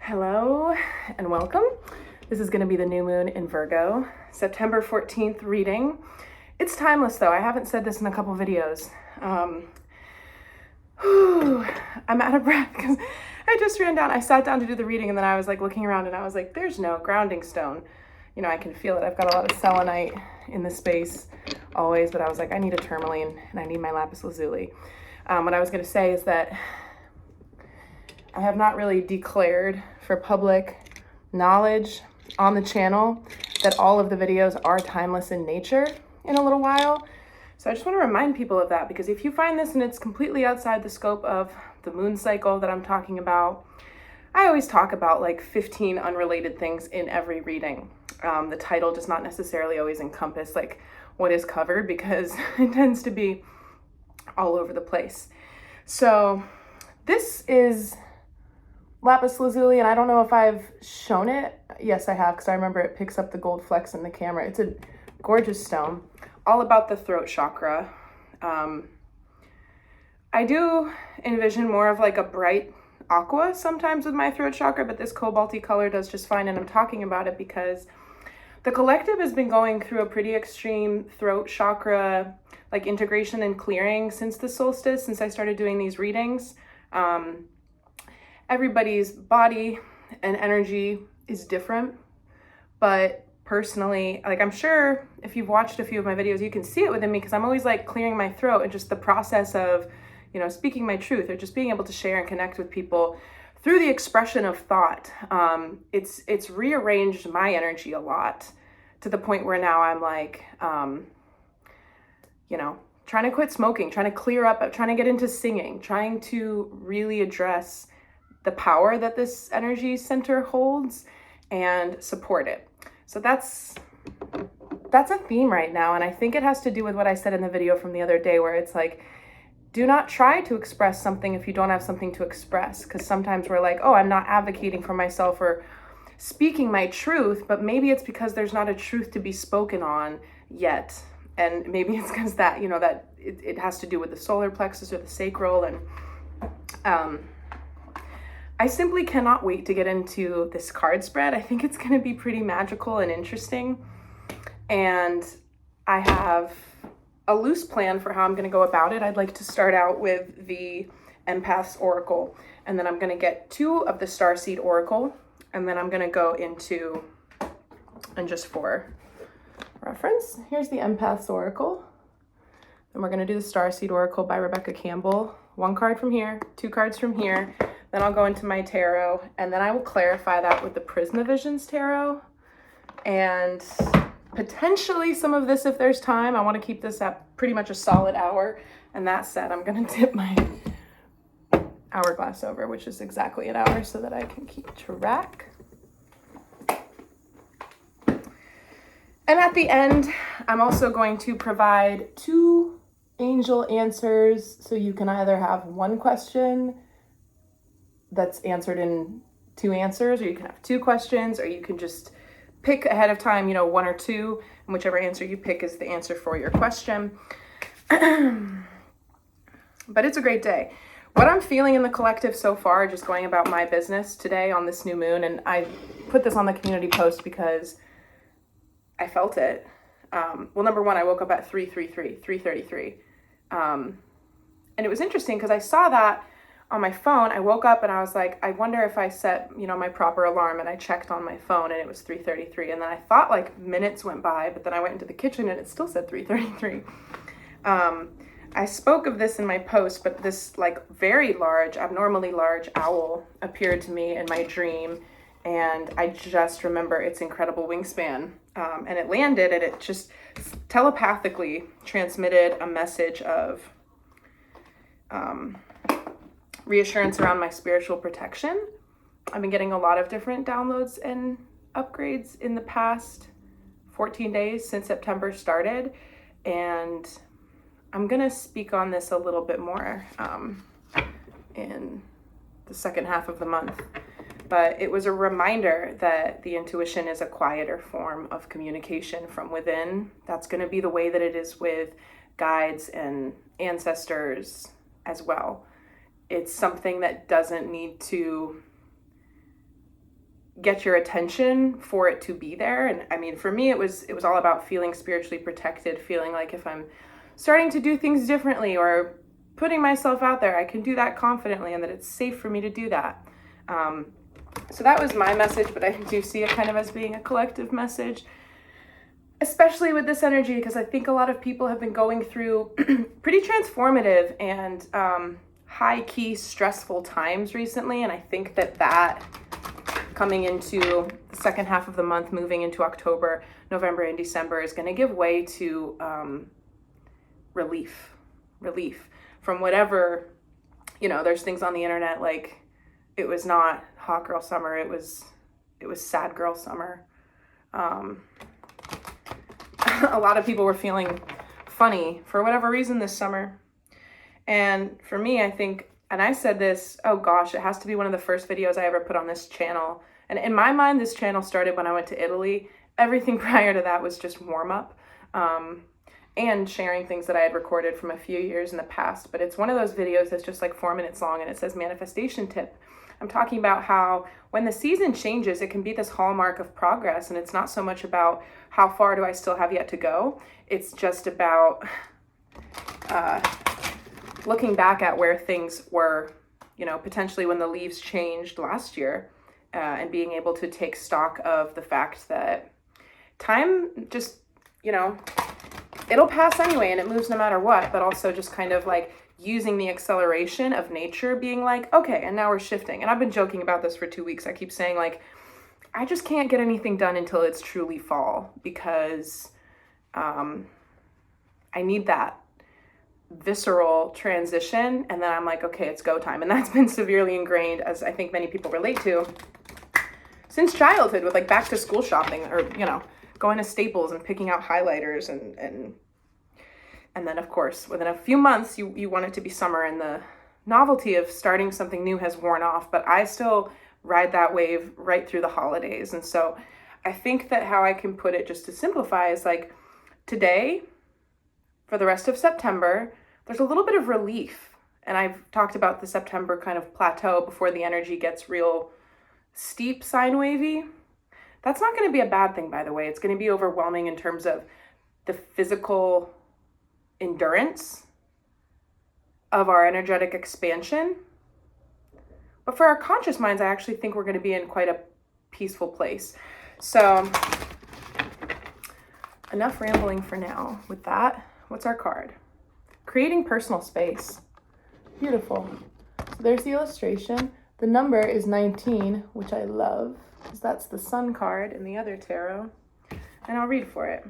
Hello and welcome. This is going to be the new moon in Virgo, September 14th reading. It's timeless though. I haven't said this in a couple videos. I'm out of breath because I just ran down. I sat down to do the reading and then I was like looking around and I was like, there's no grounding stone. You know, I can feel it. I've got a lot of selenite in the space always, but I was like, I need a tourmaline and I need my lapis lazuli. What I was going to say is that I have not really declared for public knowledge on the channel that all of the videos are timeless in nature in a little while. So I just want to remind people of that, because if you find this and it's completely outside the scope of the moon cycle that I'm talking about, I always talk about like 15 unrelated things in every reading. The title does not necessarily always encompass like what is covered because it tends to be all over the place. So this is lapis lazuli, and I don't know if I've shown it. Yes, I have, because I remember it picks up the gold flecks in the camera. It's a gorgeous stone, all about the throat chakra. I do envision more of like a bright aqua sometimes with my throat chakra, but this cobalty color does just fine, and I'm talking about it because the collective has been going through a pretty extreme throat chakra like integration and clearing since the solstice, since I started doing these readings. Everybody's body and energy is different, but personally, like I'm sure if you've watched a few of my videos, you can see it within me, because I'm always like clearing my throat and just the process of, you know, speaking my truth or just being able to share and connect with people through the expression of thought. It's rearranged my energy a lot to the point where now I'm like, you know, trying to quit smoking, trying to clear up, trying to get into singing, trying to really address the power that this energy center holds and support it. So that's a theme right now. And I think it has to do with what I said in the video from the other day, where it's like, do not try to express something if you don't have something to express. Because sometimes we're like, oh, I'm not advocating for myself or speaking my truth, but maybe it's because there's not a truth to be spoken on yet. And maybe it's because that, you know, that it has to do with the solar plexus or the sacral. And I simply cannot wait to get into this card spread. I think it's going to be pretty magical and interesting. And I have a loose plan for how I'm going to go about it. I'd like to start out with the Empath's Oracle, and then I'm going to get 2 of the Starseed Oracle, and then I'm going to go into, and just for reference, here's the Empath's Oracle. Then we're going to do the Starseed Oracle by Rebecca Campbell. 1 card from here, 2 cards from here. Then I'll go into my tarot, and then I will clarify that with the Prismavisions tarot, and potentially some of this if there's time. I want to keep this at pretty much a solid hour. And that said, I'm going to tip my hourglass over, which is exactly an hour, so that I can keep track. And at the end, I'm also going to provide 2 angel answers, so you can either have 1 question that's answered in 2 answers, or you can have 2 questions, or you can just pick ahead of time, you know, 1 or 2, and whichever answer you pick is the answer for your question. But it's a great day. What I'm feeling in the collective so far, just going about my business today on this new moon, and I put this on the community post because I felt it. Well, number 1, I woke up at 3:33. And it was interesting because I saw that on my phone. I woke up and I was like, I wonder if I set, you know, my proper alarm, and I checked on my phone and it was 3:33. And then I thought like minutes went by, but then I went into the kitchen and it still said 3:33. I spoke of this in my post, but this like very large, abnormally large owl appeared to me in my dream. And I just remember its incredible wingspan. And it landed, and it just telepathically transmitted a message of reassurance around my spiritual protection. I've been getting a lot of different downloads and upgrades in the past 14 days since September started. And I'm going to speak on this a little bit more in the second half of the month. But it was a reminder that the intuition is a quieter form of communication from within. That's going to be the way that it is with guides and ancestors as well. It's something that doesn't need to get your attention for it to be there. And I mean, for me, it was all about feeling spiritually protected, feeling like if I'm starting to do things differently or putting myself out there, I can do that confidently and that it's safe for me to do that. So that was my message, but I do see it kind of as being a collective message, especially with this energy, because I think a lot of people have been going through pretty transformative and high-key stressful times recently. And I think that coming into the second half of the month, moving into October, November, and December is going to give way to relief from whatever, there's things on the internet like it was not hot girl summer, it was sad girl summer. A lot of people were feeling funny for whatever reason this summer. And for me, I think, and I said this, oh gosh, it has to be one of the first videos I ever put on this channel. And in my mind, this channel started when I went to Italy. Everything prior to that was just warm up. And sharing things that I had recorded from a few years in the past. But it's one of those videos that's just like 4 minutes long and it says manifestation tip. I'm talking about how when the season changes, it can be this hallmark of progress. And it's not so much about how far do I still have yet to go. It's just about looking back at where things were, potentially when the leaves changed last year, and being able to take stock of the fact that time just, it'll pass anyway and it moves no matter what, but also just kind of like using the acceleration of nature being like, okay, and now we're shifting. And I've been joking about this for 2 weeks. I keep saying like, I just can't get anything done until it's truly fall because I need that visceral transition. And then I'm like, okay, it's go time. And that's been severely ingrained, as I think many people relate to, since childhood with like back to school shopping or, going to Staples and picking out highlighters and then of course within a few months you want it to be summer and the novelty of starting something new has worn off, but I still ride that wave right through the holidays. And so I think that how I can put it just to simplify is like today for the rest of September, there's a little bit of relief. And I've talked about the September kind of plateau before the energy gets real steep sine wavy. That's not going to be a bad thing, by the way. It's going to be overwhelming in terms of the physical endurance of our energetic expansion. But for our conscious minds, I actually think we're going to be in quite a peaceful place. So enough rambling for now. With that, what's our card? Creating personal space. Beautiful. So there's the illustration. The number is 19, which I love, because that's the Sun card in the other tarot. And I'll read for it.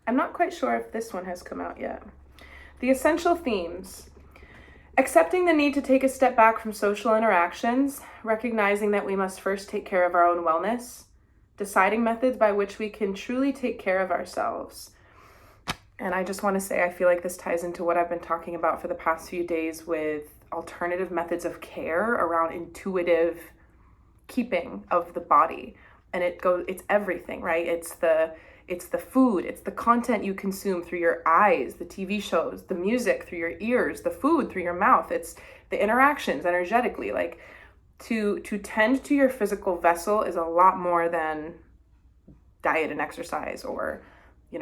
I'm not quite sure if this one has come out yet. The essential themes. Accepting the need to take a step back from social interactions, recognizing that we must first take care of our own wellness, deciding methods by which we can truly take care of ourselves. And I just want to say, I feel like this ties into what I've been talking about for the past few days with alternative methods of care around intuitive keeping of the body. And it's everything, right? It's the food, it's the content you consume through your eyes, the TV shows, the music through your ears, the food through your mouth. It's the interactions energetically. Like to tend to your physical vessel is a lot more than diet and exercise or,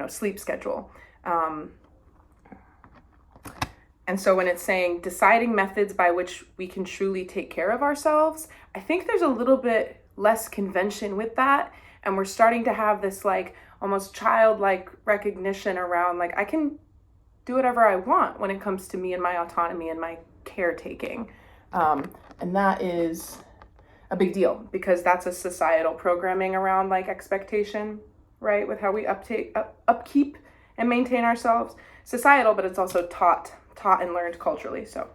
sleep schedule. And so when it's saying deciding methods by which we can truly take care of ourselves, I think there's a little bit less convention with that. And we're starting to have this like almost childlike recognition around like, I can do whatever I want when it comes to me and my autonomy and my caretaking. And that is a big deal because that's a societal programming around like expectation, right? With how we upkeep and maintain ourselves. Societal, but it's also taught and learned culturally. So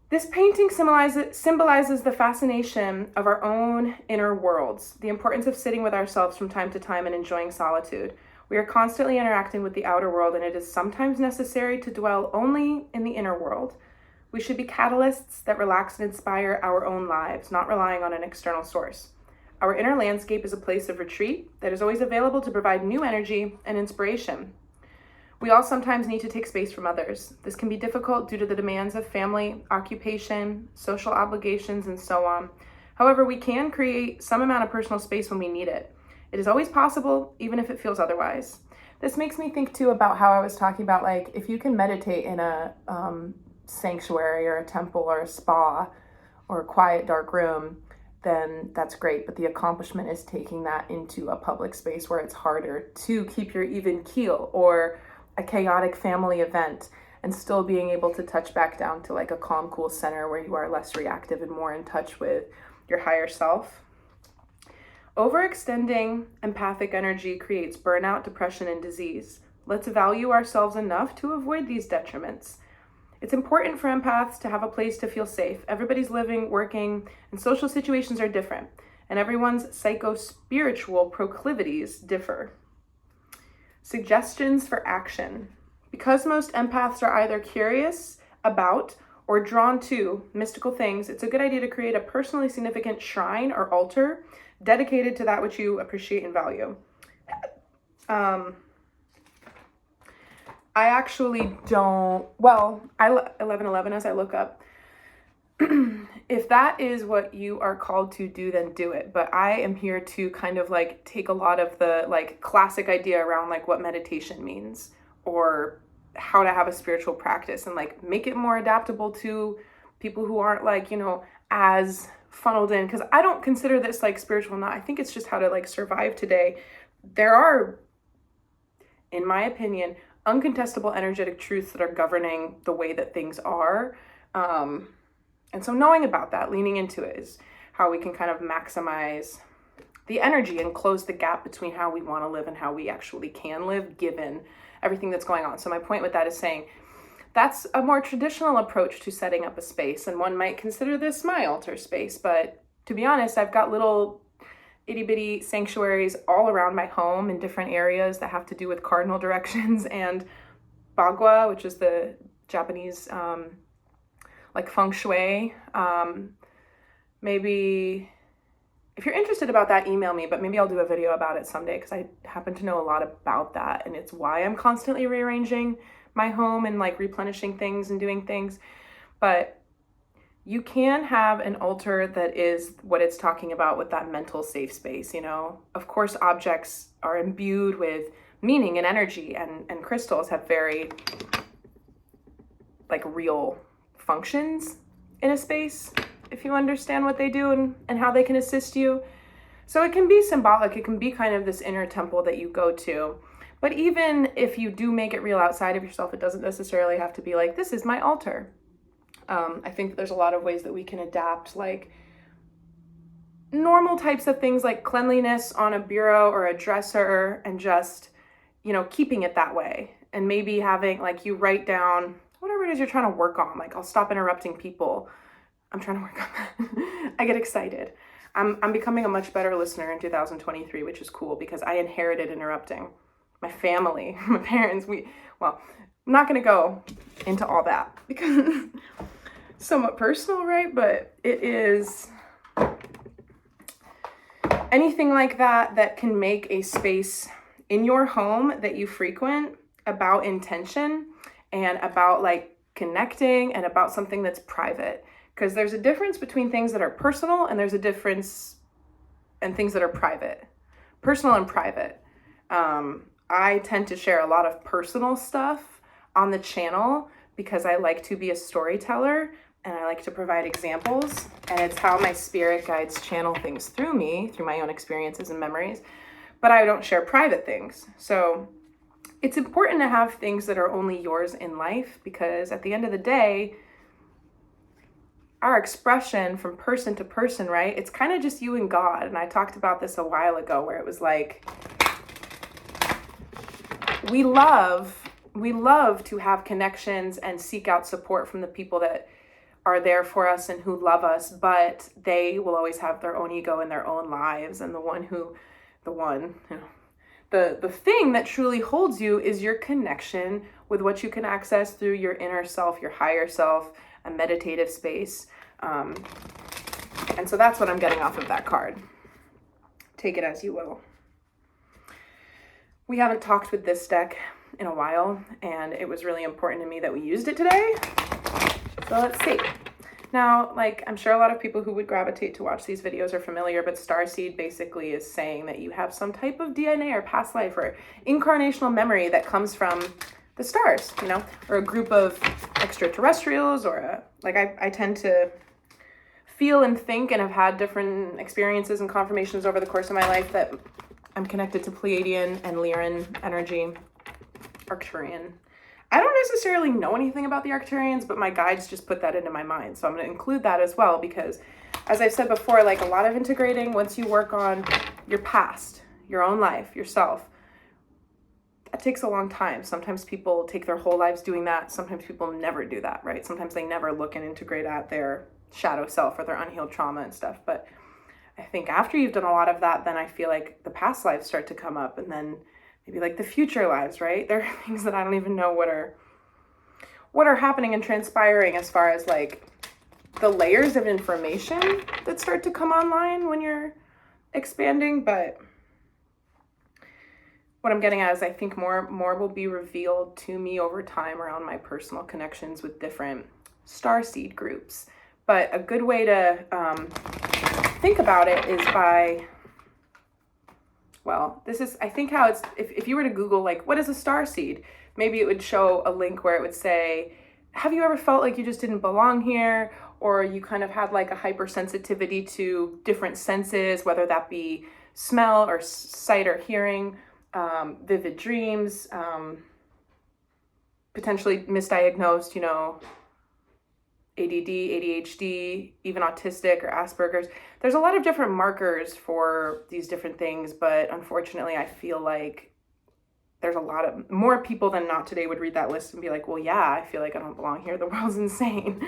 this painting symbolizes the fascination of our own inner worlds, the importance of sitting with ourselves from time to time and enjoying solitude. We are constantly interacting with the outer world, and it is sometimes necessary to dwell only in the inner world. We should be catalysts that relax and inspire our own lives, not relying on an external source. Our inner landscape is a place of retreat that is always available to provide new energy and inspiration. We all sometimes need to take space from others. This can be difficult due to the demands of family, occupation, social obligations, and so on. However, we can create some amount of personal space when we need it. It is always possible, even if it feels otherwise. This makes me think too about how I was talking about, like, if you can meditate in a sanctuary or a temple or a spa or a quiet, dark room, then that's great. But the accomplishment is taking that into a public space where it's harder to keep your even keel, or a chaotic family event, and still being able to touch back down to like a calm, cool center where you are less reactive and more in touch with your higher self. Overextending empathic energy creates burnout, depression, and disease. Let's value ourselves enough to avoid these detriments. It's important for empaths to have a place to feel safe. Everybody's living, working, and social situations are different, and everyone's psycho-spiritual proclivities differ. Suggestions for action. Because most empaths are either curious about or drawn to mystical things, it's a good idea to create a personally significant shrine or altar dedicated to that which you appreciate and value. I actually don't, well, 11:11 as I look up. If that is what you are called to do, then do it. But I am here to kind of like take a lot of the like classic idea around like what meditation means or how to have a spiritual practice, and like make it more adaptable to people who aren't like, you know, as funneled in. Because I don't consider this like spiritual, not. I think it's just how to like survive today. There are, in my opinion, uncontestable energetic truths that are governing the way that things are. And so knowing about that, leaning into it, is how we can kind of maximize the energy and close the gap between how we want to live and how we actually can live, given everything that's going on. So my point with that is saying that's a more traditional approach to setting up a space, and one might consider this my altar space. But to be honest, I've got little itty bitty sanctuaries all around my home in different areas that have to do with cardinal directions and bagua, which is the Japanese like feng shui. Maybe if you're interested about that, email me, but maybe I'll do a video about it someday, because I happen to know a lot about that, and it's why I'm constantly rearranging my home and like replenishing things and doing things. But you can have an altar that is what it's talking about with that mental safe space, you know. Of course, objects are imbued with meaning and energy, and crystals have very like real functions in a space, if you understand what they do and how they can assist you. So it can be symbolic. It can be kind of this inner temple that you go to. But even if you do make it real outside of yourself, it doesn't necessarily have to be like, this is my altar. I think there's a lot of ways that we can adapt, like normal types of things like cleanliness on a bureau or a dresser, and just, you know, keeping it that way. And maybe having like you write down whatever it is you're trying to work on. Like, I'll stop interrupting people. I'm trying to work on that. I get excited. I'm becoming a much better listener in 2023, which is cool, because I inherited interrupting. My family, my parents, well, I'm not going to go into all that because somewhat personal, right? But it is anything like that that can make a space in your home that you frequent about intention and about like connecting and about something that's private. Because there's a difference between things that are personal, and there's a difference in things that are private. Personal and private. I tend to share a lot of personal stuff on the channel because I like to be a storyteller and I like to provide examples, and it's how my spirit guides channel things through me, through my own experiences and memories. But I don't share private things. So it's important to have things that are only yours in life, because at the end of the day, our expression from person to person, right? It's kind of just you and God. And I talked about this a while ago, where it was like, we love to have connections and seek out support from the people that are there for us and who love us, but they will always have their own ego and their own lives. And the thing that truly holds you is your connection with what you can access through your inner self, your higher self, a meditative space. And so that's what I'm getting off of that card. Take it as you will. We haven't talked with this deck in a while, and it was really important to me that we used it today. So let's see. Now, like, I'm sure a lot of people who would gravitate to watch these videos are familiar, but starseed basically is saying that you have some type of DNA or past life or incarnational memory that comes from the stars, you know, or a group of extraterrestrials, or I tend to feel and think and have had different experiences and confirmations over the course of my life that I'm connected to Pleiadian and Lyran energy, Arcturian. I don't necessarily know anything about the Arcturians, but my guides just put that into my mind. So I'm going to include that as well, because as I've said before, like, a lot of integrating, once you work on your past, your own life, yourself, that takes a long time. Sometimes people take their whole lives doing that. Sometimes people never do that, right? Sometimes they never look and integrate at their shadow self or their unhealed trauma and stuff. But I think after you've done a lot of that, then I feel like the past lives start to come up, and then maybe like the future lives, right? There are things that I don't even know what are happening and transpiring as far as like the layers of information that start to come online when you're expanding. But what I'm getting at is I think more will be revealed to me over time around my personal connections with different starseed groups. But a good way to think about it is by, well, this is, I think, how it's, if you were to Google, like, what is a starseed? Maybe it would show a link where it would say, have you ever felt like you just didn't belong here? Or you kind of had like a hypersensitivity to different senses, whether that be smell or sight or hearing, vivid dreams, potentially misdiagnosed, you know, ADD, ADHD, even autistic or Asperger's. There's a lot of different markers for these different things, but unfortunately I feel like there's a lot of more people than not today would read that list and be like, well, yeah, I feel like I don't belong here. The world's insane.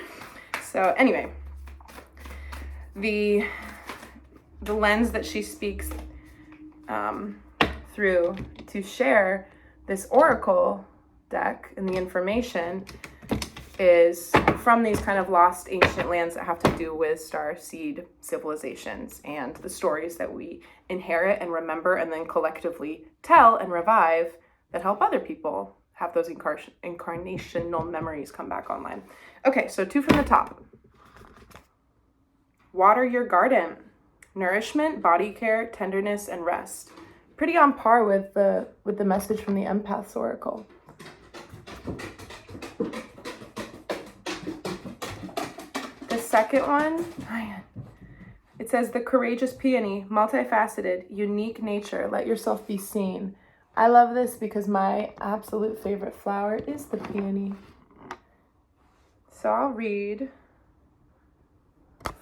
So anyway, the lens that she speaks through to share this oracle deck and the information is from these kind of lost ancient lands that have to do with starseed civilizations and the stories that we inherit and remember and then collectively tell and revive that help other people have those incarnational memories come back online. Okay, so 2 from the top. Water your garden. Nourishment, body care, tenderness, and rest. Pretty on par with the message from the Empath's Oracle. The second one, it says the courageous peony, multifaceted, unique nature, let yourself be seen. I love this because my absolute favorite flower is the peony. So I'll read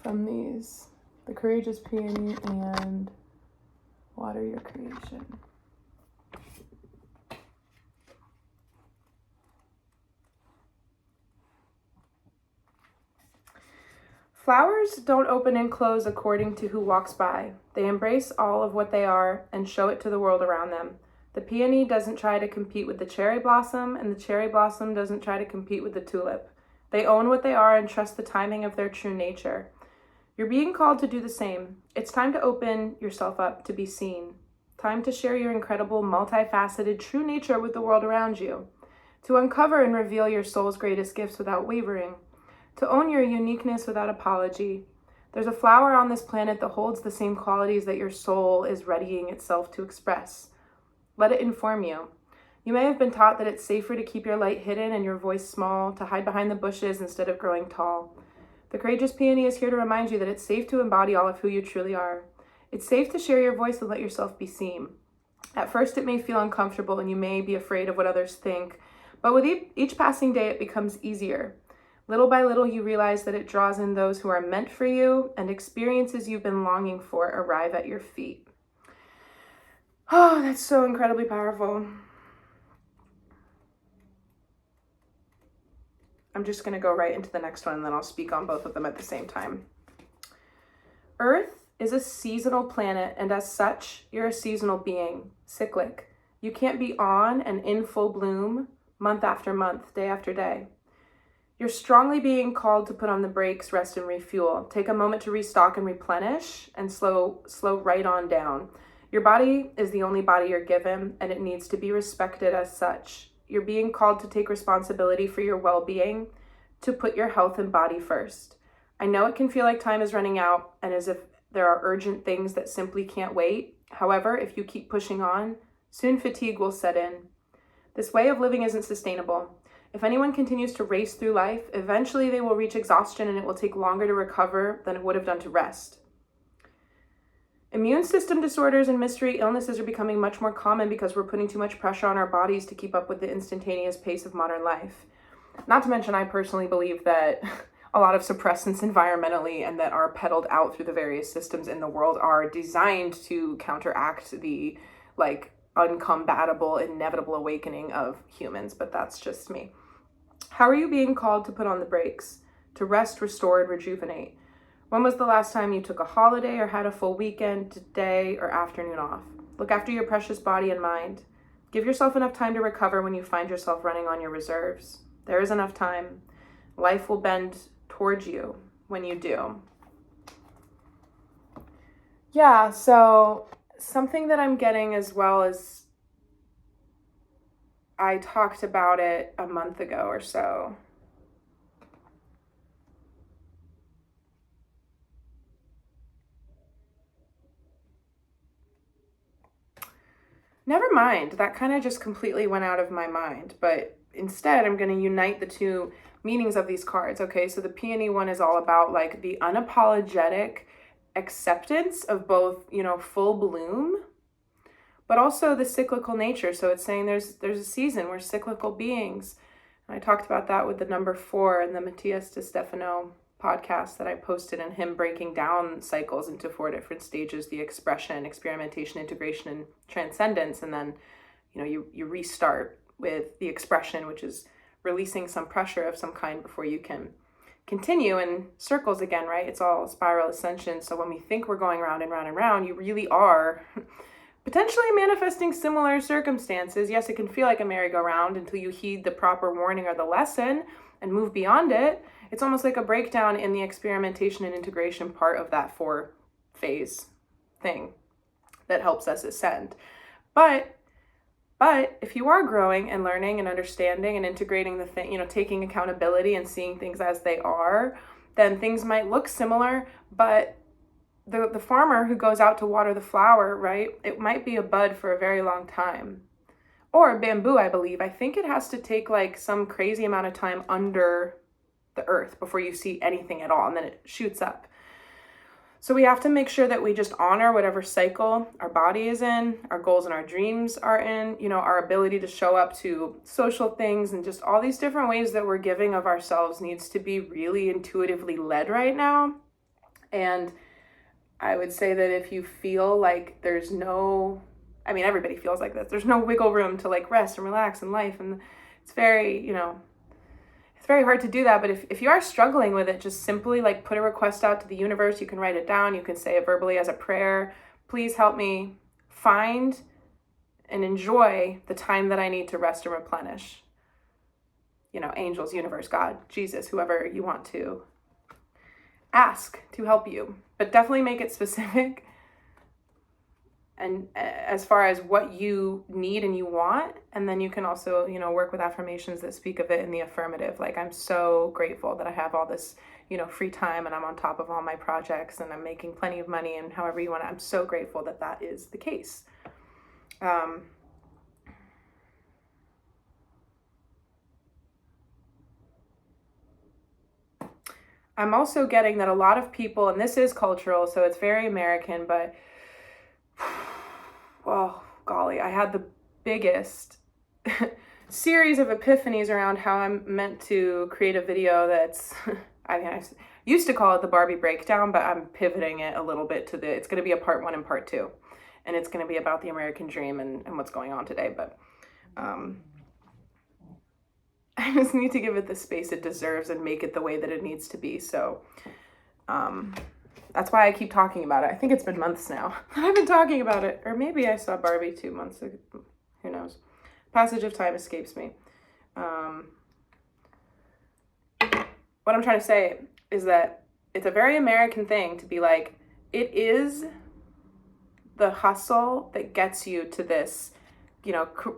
from these, the courageous peony and water your creation. Flowers don't open and close according to who walks by. They embrace all of what they are and show it to the world around them. The peony doesn't try to compete with the cherry blossom, and the cherry blossom doesn't try to compete with the tulip. They own what they are and trust the timing of their true nature. You're being called to do the same. It's time to open yourself up to be seen. Time to share your incredible, multifaceted, true nature with the world around you. To uncover and reveal your soul's greatest gifts without wavering. To own your uniqueness without apology. There's a flower on this planet that holds the same qualities that your soul is readying itself to express. Let it inform you. You may have been taught that it's safer to keep your light hidden and your voice small, to hide behind the bushes instead of growing tall. The courageous peony is here to remind you that it's safe to embody all of who you truly are. It's safe to share your voice and let yourself be seen. At first, it may feel uncomfortable and you may be afraid of what others think, but with each passing day, it becomes easier. Little by little, you realize that it draws in those who are meant for you, and experiences you've been longing for arrive at your feet. Oh, that's so incredibly powerful. I'm just going to go right into the next one, and then I'll speak on both of them at the same time. Earth is a seasonal planet, and as such, you're a seasonal being, cyclic. You can't be on and in full bloom month after month, day after day. You're strongly being called to put on the brakes, rest, and refuel. Take a moment to restock and replenish, and slow right on down. Your body is the only body you're given, and it needs to be respected as such. You're being called to take responsibility for your well-being, to put your health and body first. I know it can feel like time is running out and as if there are urgent things that simply can't wait. However, if you keep pushing on, soon fatigue will set in. This way of living isn't sustainable. If anyone continues to race through life, eventually they will reach exhaustion and it will take longer to recover than it would have done to rest. Immune system disorders and mystery illnesses are becoming much more common because we're putting too much pressure on our bodies to keep up with the instantaneous pace of modern life. Not to mention, I personally believe that a lot of suppressants environmentally and that are peddled out through the various systems in the world are designed to counteract the uncompatible, inevitable awakening of humans, but that's just me. How are you being called to put on the brakes, to rest, restore, and rejuvenate? When was the last time you took a holiday or had a full weekend, day, or afternoon off? Look after your precious body and mind. Give yourself enough time to recover when you find yourself running on your reserves. There is enough time. Life will bend towards you when you do. Yeah, so something that I'm getting as well as I talked about it a month ago or so. Never mind, that kind of just completely went out of my mind, but instead I'm going to unite the two meanings of these cards. Okay, so the peony one is all about like the unapologetic acceptance of both, full bloom, but also the cyclical nature. So it's saying there's a season, we're cyclical beings. And I talked about that with the number 4 in the Matthias DeStefano podcast that I posted, and him breaking down cycles into 4 different stages: the expression, experimentation, integration, and transcendence. And then, you restart with the expression, which is releasing some pressure of some kind before you can continue in circles again, right? It's all spiral ascension. So when we think we're going round and round and round, you really are potentially manifesting similar circumstances. Yes, it can feel like a merry-go-round until you heed the proper warning or the lesson and move beyond it. It's almost like a breakdown in the experimentation and integration part of that 4-phase thing that helps us ascend. But if you are growing and learning and understanding and integrating the thing, taking accountability and seeing things as they are, then things might look similar, but the farmer who goes out to water the flower, right? It might be a bud for a very long time. Or bamboo, I believe. I think it has to take like some crazy amount of time under the earth before you see anything at all, and then it shoots up. So we have to make sure that we just honor whatever cycle our body is in, our goals and our dreams are in, our ability to show up to social things, and just all these different ways that we're giving of ourselves needs to be really intuitively led right now. And I would say that if you feel like there's everybody feels like this, there's no wiggle room to like rest and relax in life, and it's very, it's very hard to do that. But if you are struggling with it, just simply like put a request out to the universe. You can write it down. You can say it verbally as a prayer. Please help me find and enjoy the time that I need to rest and replenish. Angels, universe, God, Jesus, whoever you want to ask to help you, but definitely make it specific. And as far as what you need and you want, and then you can also, work with affirmations that speak of it in the affirmative. Like, I'm so grateful that I have all this, free time, and I'm on top of all my projects, and I'm making plenty of money, and however you want it. I'm so grateful that that is the case. I'm also getting that a lot of people, and this is cultural, so it's very American, but well, golly, I had the biggest series of epiphanies around how I'm meant to create a video that's, I used to call it the Barbie breakdown, but I'm pivoting it a little bit to it's going to be a part 1 and part 2, and it's going to be about the American dream and what's going on today. But I just need to give it the space it deserves and make it the way that it needs to be. So that's why I keep talking about it. I think it's been months now that I've been talking about it. Or maybe I saw Barbie 2 months ago. Who knows? Passage of time escapes me. What I'm trying to say is that it's a very American thing to be like, it is the hustle that gets you to this,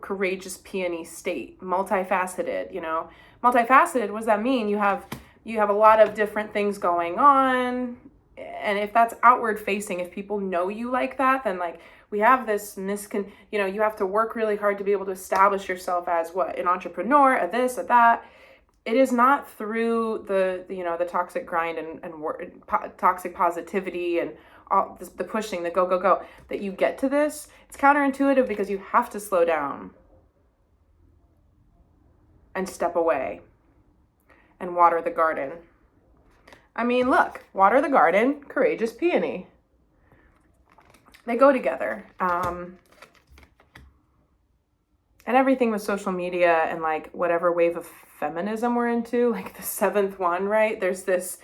courageous peony state, multifaceted, multifaceted. What does that mean? You have you have a lot of different things going on. And if that's outward facing, if people know you like that, then like we have this you have to work really hard to be able to establish yourself as what, an entrepreneur, a this, a that. It is not through the toxic grind and toxic positivity and all this, the pushing, the go, that you get to this. It's counterintuitive because you have to slow down and step away and water the garden. I mean, look, water the garden, courageous peony. They go together. And everything with social media and like whatever wave of feminism we're into, like the seventh one, right? There's this,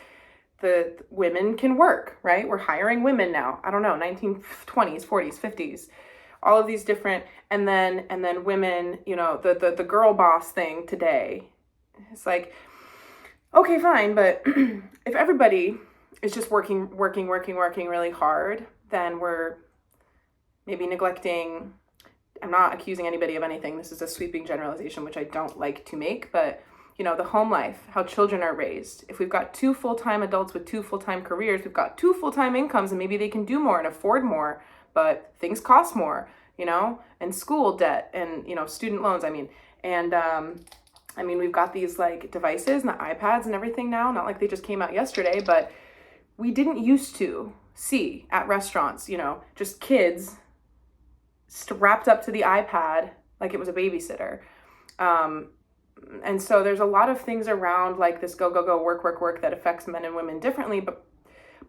the women can work, right? We're hiring women now. I don't know, 1920s, 40s, 50s, all of these different, and then women, the girl boss thing today. It's like, okay, fine, but if everybody is just working really hard, then we're maybe neglecting. I'm not accusing anybody of anything. This is a sweeping generalization, which I don't like to make, but the home life, how children are raised. If we've got 2 full-time adults with 2 full-time careers, we've got 2 full-time incomes, and maybe they can do more and afford more, but things cost more, and school debt and, student loans. We've got these like devices and the iPads and everything now, not like they just came out yesterday, but we didn't used to see at restaurants, just kids wrapped up to the iPad like it was a babysitter. And so there's a lot of things around like this go, work that affects men and women differently, but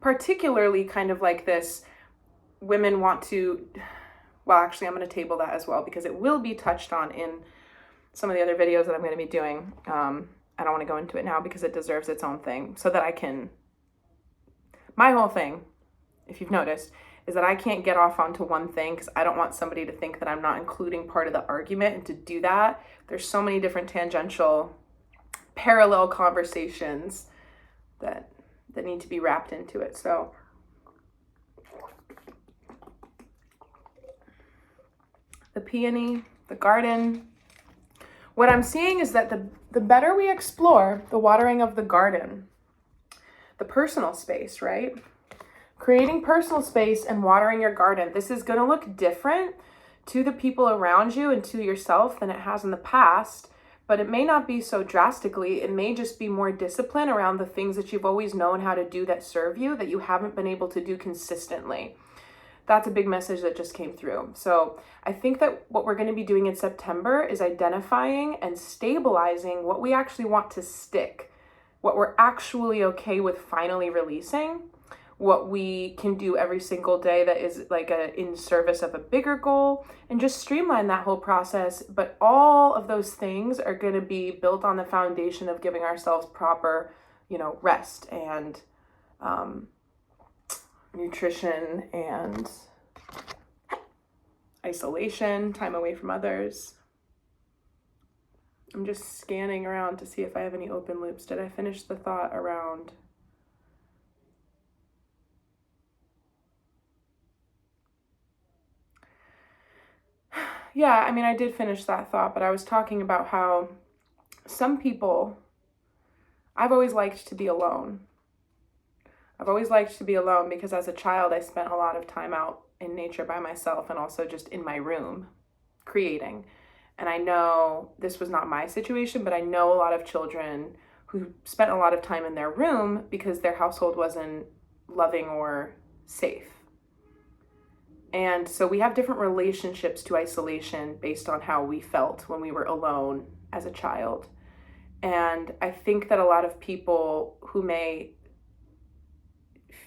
particularly kind of like this, women want to, well, actually I'm going to table that as well because it will be touched on in some of the other videos that I'm going to be doing. I don't want to go into it now because it deserves its own thing, so that my whole thing, if you've noticed, is that I can't get off onto one thing because I don't want somebody to think that I'm not including part of the argument. And to do that, there's so many different tangential, parallel conversations that need to be wrapped into it. So the peony, the garden. What I'm seeing is that the better we explore the watering of the garden, the personal space, right? Creating personal space and watering your garden. This is going to look different to the people around you and to yourself than it has in the past, but it may not be so drastically. It may just be more discipline around the things that you've always known how to do that serve you, that you haven't been able to do consistently. That's a big message that just came through. So I think that what we're going to be doing in September is identifying and stabilizing what we actually want to stick, what we're actually okay with finally releasing, what we can do every single day that is like in service of a bigger goal, and just streamline that whole process. But all of those things are going to be built on the foundation of giving ourselves proper, rest and nutrition and isolation, time away from others. I'm just scanning around to see if I have any open loops. Did I finish the thought around Yeah, I did finish that thought, but I was talking about how some people, I've always liked to be alone. I've always liked to be alone because as a child, I spent a lot of time out in nature by myself and also just in my room creating. And I know this was not my situation, but I know a lot of children who spent a lot of time in their room because their household wasn't loving or safe. And so we have different relationships to isolation based on how we felt when we were alone as a child. And I think that a lot of people who may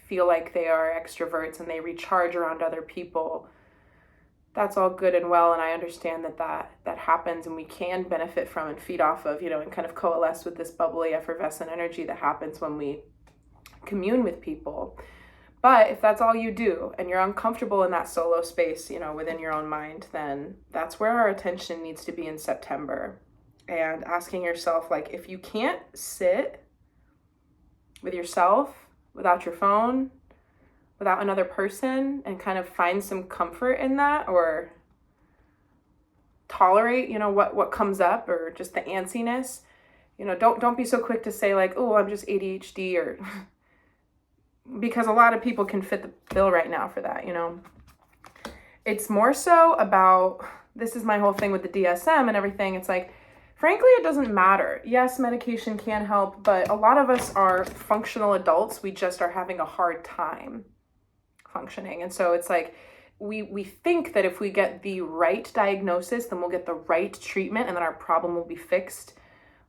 feel like they are extroverts and they recharge around other people, that's all good and well. And I understand that happens and we can benefit from and feed off of, and kind of coalesce with this bubbly, effervescent energy that happens when we commune with people. But if that's all you do and you're uncomfortable in that solo space, within your own mind, then that's where our attention needs to be in September. And asking yourself, like, if you can't sit with yourself, without your phone, without another person, and kind of find some comfort in that, or tolerate, what comes up, or just the antsiness, You know, don't be so quick to say like, oh, I'm just ADHD, or because a lot of people can fit the bill right now for that, you know. It's more so about, this is my whole thing with the DSM and everything. It's like, frankly, it doesn't matter. Yes, medication can help, but a lot of us are functional adults. We just are having a hard time functioning. And so it's like, we think that if we get the right diagnosis, then we'll get the right treatment and then our problem will be fixed.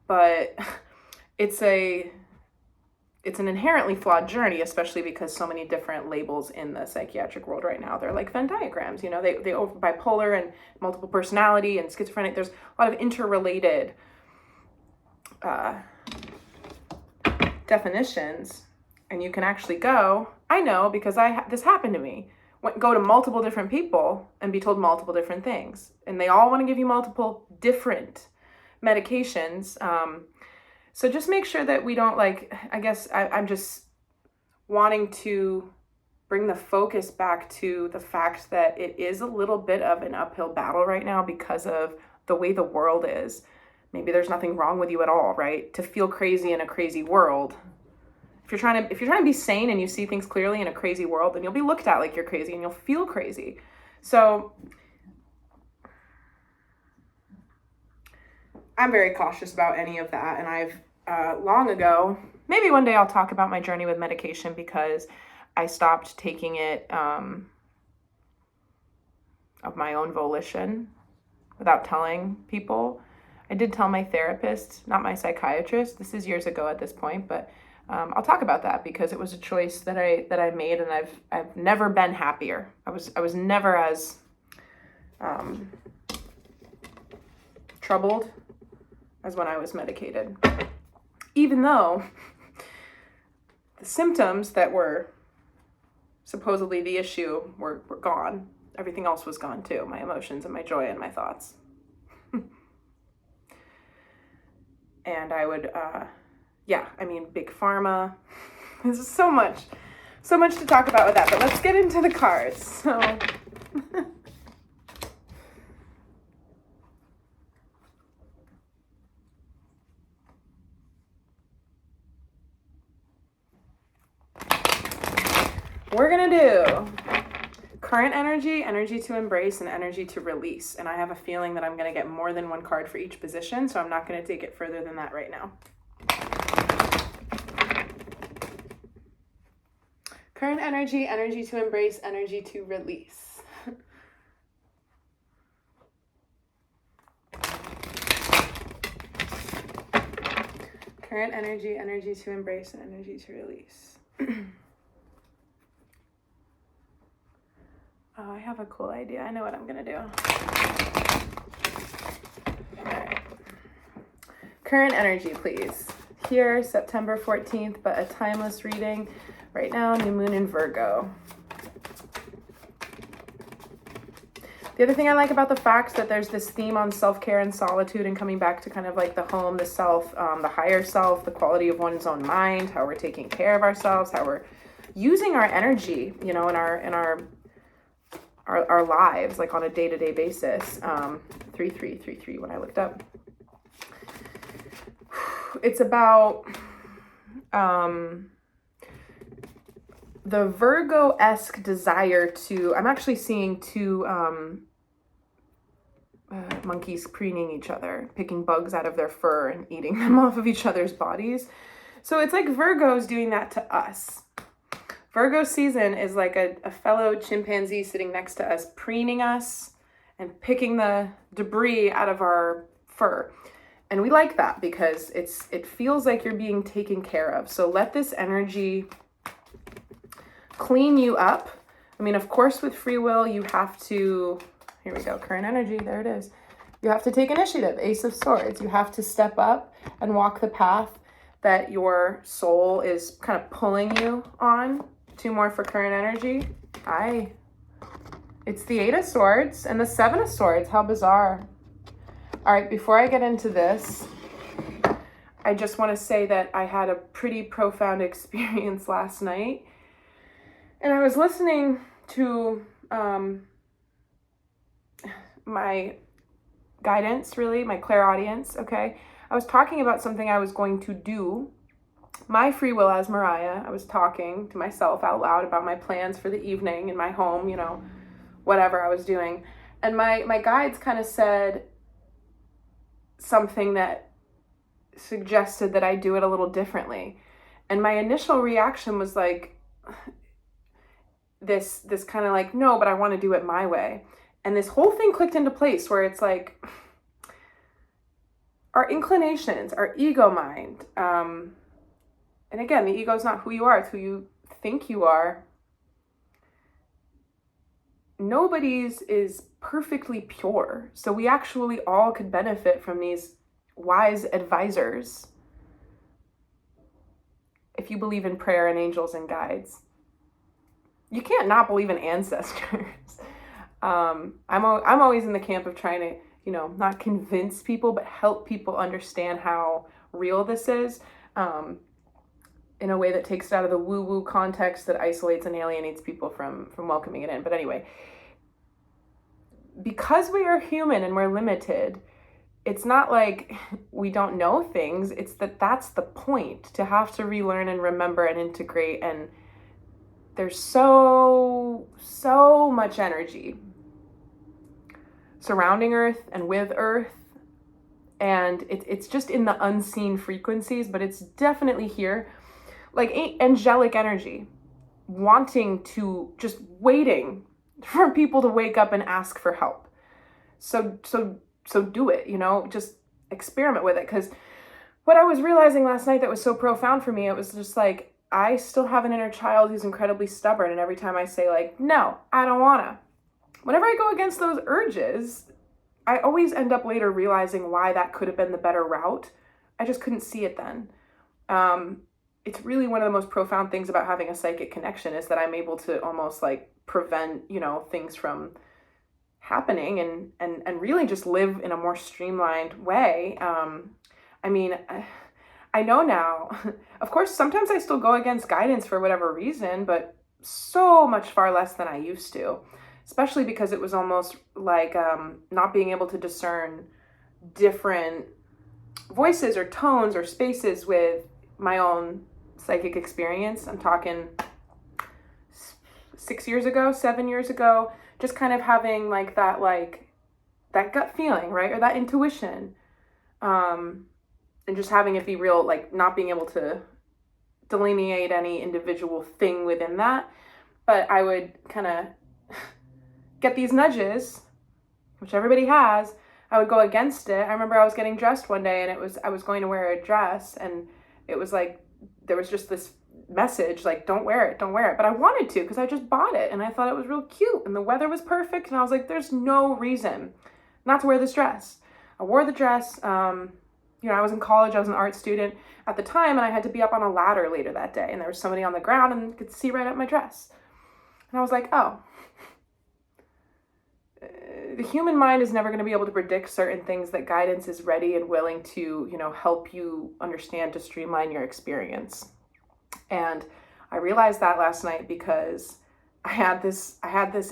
But it's an inherently flawed journey, especially because so many different labels in the psychiatric world right now. They're like Venn diagrams, you know, they over bipolar and multiple personality and schizophrenic. There's a lot of interrelated definitions, and you can actually go, I know because this happened to me. Go to multiple different people and be told multiple different things, and they all want to give you multiple different medications. So just make sure that we don't, like, I guess I'm just wanting to bring the focus back to the fact that it is a little bit of an uphill battle right now because of the way the world is. Maybe there's nothing wrong with you at all, right? To feel crazy in a crazy world. If you're trying to be sane and you see things clearly in a crazy world, then you'll be looked at like you're crazy and you'll feel crazy. So I'm very cautious about any of that. And I've long ago, maybe one day I'll talk about my journey with medication, because I stopped taking it of my own volition without telling people. I did tell my therapist, not my psychiatrist. This is years ago at this point, but I'll talk about that because it was a choice that I made, and I've never been happier. I was never as troubled as when I was medicated. Even though the symptoms that were supposedly the issue were gone, everything else was gone too. My emotions and my joy and my thoughts. And I would, big pharma. There's so much to talk about with that, but let's get into the cards. So we're gonna do current energy, energy to embrace, and energy to release. And I have a feeling that I'm gonna get more than one card for each position, so I'm not gonna take it further than that right now. Current energy, energy to embrace, energy to release. Current energy, energy to embrace, and energy to release. Oh, I have a cool idea. I know what I'm gonna do. All right. Current energy, please. Here, September 14th, but a timeless reading. Right now, new moon in Virgo. The other thing I like about the fact that there's this theme on self-care and solitude and coming back to kind of like the home, the self, the higher self, the quality of one's own mind, how we're taking care of ourselves, how we're using our energy, you know, in our lives, like on a day-to-day basis. 3333 when I looked up. It's about the Virgo-esque desire to, I'm actually seeing two monkeys preening each other, picking bugs out of their fur and eating them off of each other's bodies. So it's like Virgo's doing that to us. Virgo season is like a fellow chimpanzee sitting next to us, preening us and picking the debris out of our fur. And we like that because it feels like you're being taken care of. So let this energy clean you up. I mean, of course, with free will, you have to, here we go, current energy, there it is. You have to take initiative, Ace of Swords. You have to step up and walk the path that your soul is kind of pulling you on. Two more for current energy. It's the Eight of Swords and the Seven of Swords. How bizarre. All right, before I get into this, I just want to say that I had a pretty profound experience last night. And I was listening to my guidance, really, my clairaudience, okay? I was talking about something I was going to do. My free will as Mariah, I was talking to myself out loud about my plans for the evening in my home, you know, whatever I was doing. And my guides kind of said something that suggested that I do it a little differently. And my initial reaction was like, this kind of like, no, but I want to do it my way. And this whole thing clicked into place where it's like our inclinations, our ego mind, and again, the ego is not who you are, it's who you think you are. Nobody's is perfectly pure. So we actually all could benefit from these wise advisors if you believe in prayer and angels and guides. You can't not believe in ancestors. I'm always in the camp of trying to, you know, not convince people, but help people understand how real this is, in a way that takes it out of the woo-woo context that isolates and alienates people from welcoming it in. But anyway, because we are human and we're limited, it's not like we don't know things. It's that's the point, to have to relearn and remember and integrate. And there's so much energy surrounding Earth and with Earth. And it's just in the unseen frequencies, but it's definitely here. Like angelic energy, wanting to, just waiting for people to wake up and ask for help. So do it, you know, just experiment with it. Because what I was realizing last night that was so profound for me, it was just like, I still have an inner child who's incredibly stubborn. And every time I say like, no, I don't wanna, whenever I go against those urges, I always end up later realizing why that could have been the better route. I just couldn't see it then. It's really one of the most profound things about having a psychic connection, is that I'm able to almost like prevent, you know, things from happening and really just live in a more streamlined way. I mean, I know now, of course, sometimes I still go against guidance for whatever reason, but so much far less than I used to, especially because it was almost like not being able to discern different voices or tones or spaces with my own psychic experience. I'm talking 6 years ago, 7 years ago, just kind of having like that gut feeling, right? Or that intuition. And just having it be real, like not being able to delineate any individual thing within that. But I would kind of get these nudges, which everybody has. I would go against it. I remember I was getting dressed one day and I was going to wear a dress, and it was like, there was just this message like, don't wear it. But I wanted to, because I just bought it and I thought it was real cute and the weather was perfect. And I was like, there's no reason not to wear this dress. I wore the dress. You know, I was in college, I was an art student at the time, and I had to be up on a ladder later that day, and there was somebody on the ground and could see right up my dress. And I was like, oh, the human mind is never going to be able to predict certain things that guidance is ready and willing to, you know, help you understand, to streamline your experience. And I realized that last night because I had this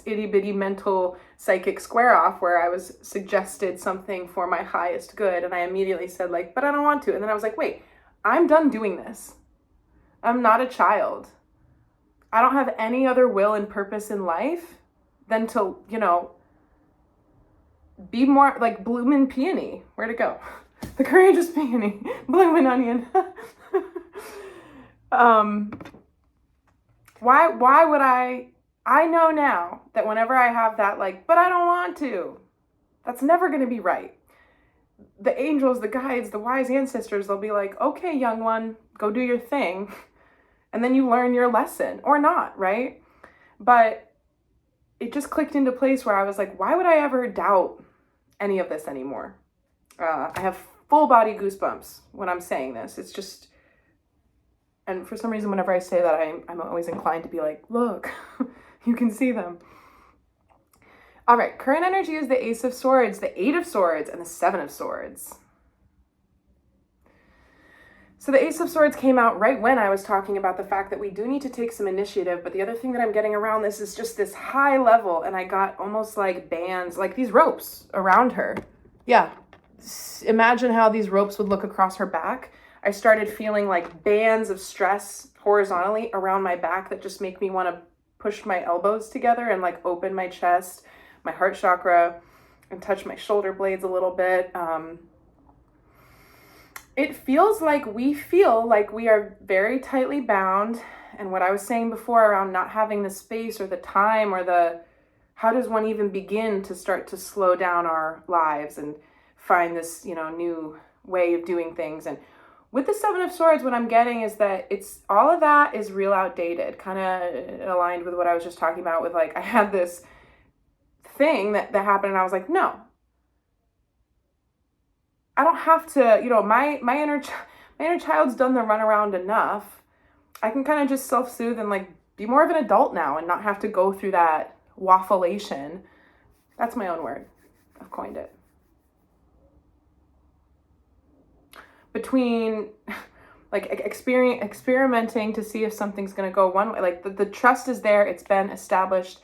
itty bitty mental psychic square off where I was suggested something for my highest good. And I immediately said like, but I don't want to. And then I was like, wait, I'm done doing this. I'm not a child. I don't have any other will and purpose in life than to, you know, be more like bloomin' peony. Where'd it go? The courageous peony, bloomin' onion. Why would I know now that whenever I have that like, but I don't want to, that's never going to be right. The angels, the guides, the wise ancestors, they'll be like, okay, young one, go do your thing. And then you learn your lesson, or not, right? But it just clicked into place where I was like, why would I ever doubt any of this anymore? I have full body goosebumps when I'm saying this. It's just, and for some reason, whenever I say that, I'm always inclined to be like, look, you can see them. All right, current energy is the Ace of Swords, the Eight of Swords, and the Seven of Swords. So the Ace of Swords came out right when I was talking about the fact that we do need to take some initiative, but the other thing that I'm getting around this is just this high level, and I got almost like bands, like these ropes around her. Yeah, imagine how these ropes would look across her back. I started feeling like bands of stress horizontally around my back that just make me want to push my elbows together and like open my chest, my heart chakra, and touch my shoulder blades a little bit. It feels like we are very tightly bound. And what I was saying before around not having the space or the time or how does one even begin to start to slow down our lives and find this, new way of doing things. And with the Seven of Swords, what I'm getting is that it's all of that is real outdated, kind of aligned with what I was just talking about with like, I had this thing that happened and I was like, no, I don't have to, my inner child's done the runaround enough. I can kind of just self-soothe and like be more of an adult now and not have to go through that waffleation. That's my own word. I've coined it. Between like experimenting to see if something's going to go one way, like the trust is there, it's been established.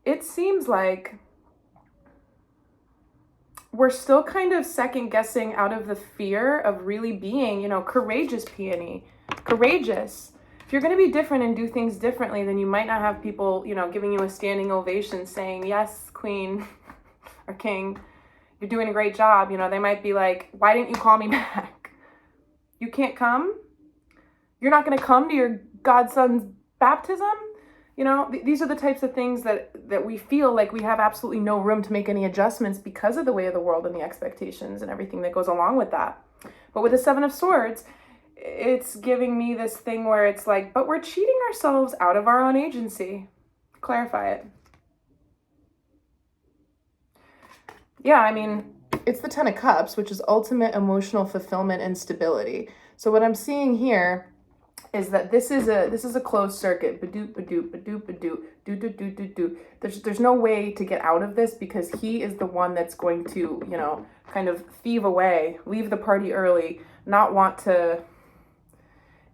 It seems like we're still kind of second guessing out of the fear of really being, courageous, peony, courageous. If you're going to be different and do things differently, then you might not have people, giving you a standing ovation saying, yes, queen or king, you're doing a great job. They might be like, why didn't you call me back? You can't come? You're not going to come to your godson's baptism? These are the types of things that we feel like we have absolutely no room to make any adjustments because of the way of the world and the expectations and everything that goes along with that. But with the Seven of Swords, it's giving me this thing where it's like, but we're cheating ourselves out of our own agency. Clarify it. Yeah, it's the Ten of Cups, which is ultimate emotional fulfillment and stability. So what I'm seeing here is that this is a closed circuit. Badoop, badoop, badoop, badoop, doo doo doo doo doo. There's no way to get out of this because he is the one that's going to, kind of thieve away, leave the party early, not want to.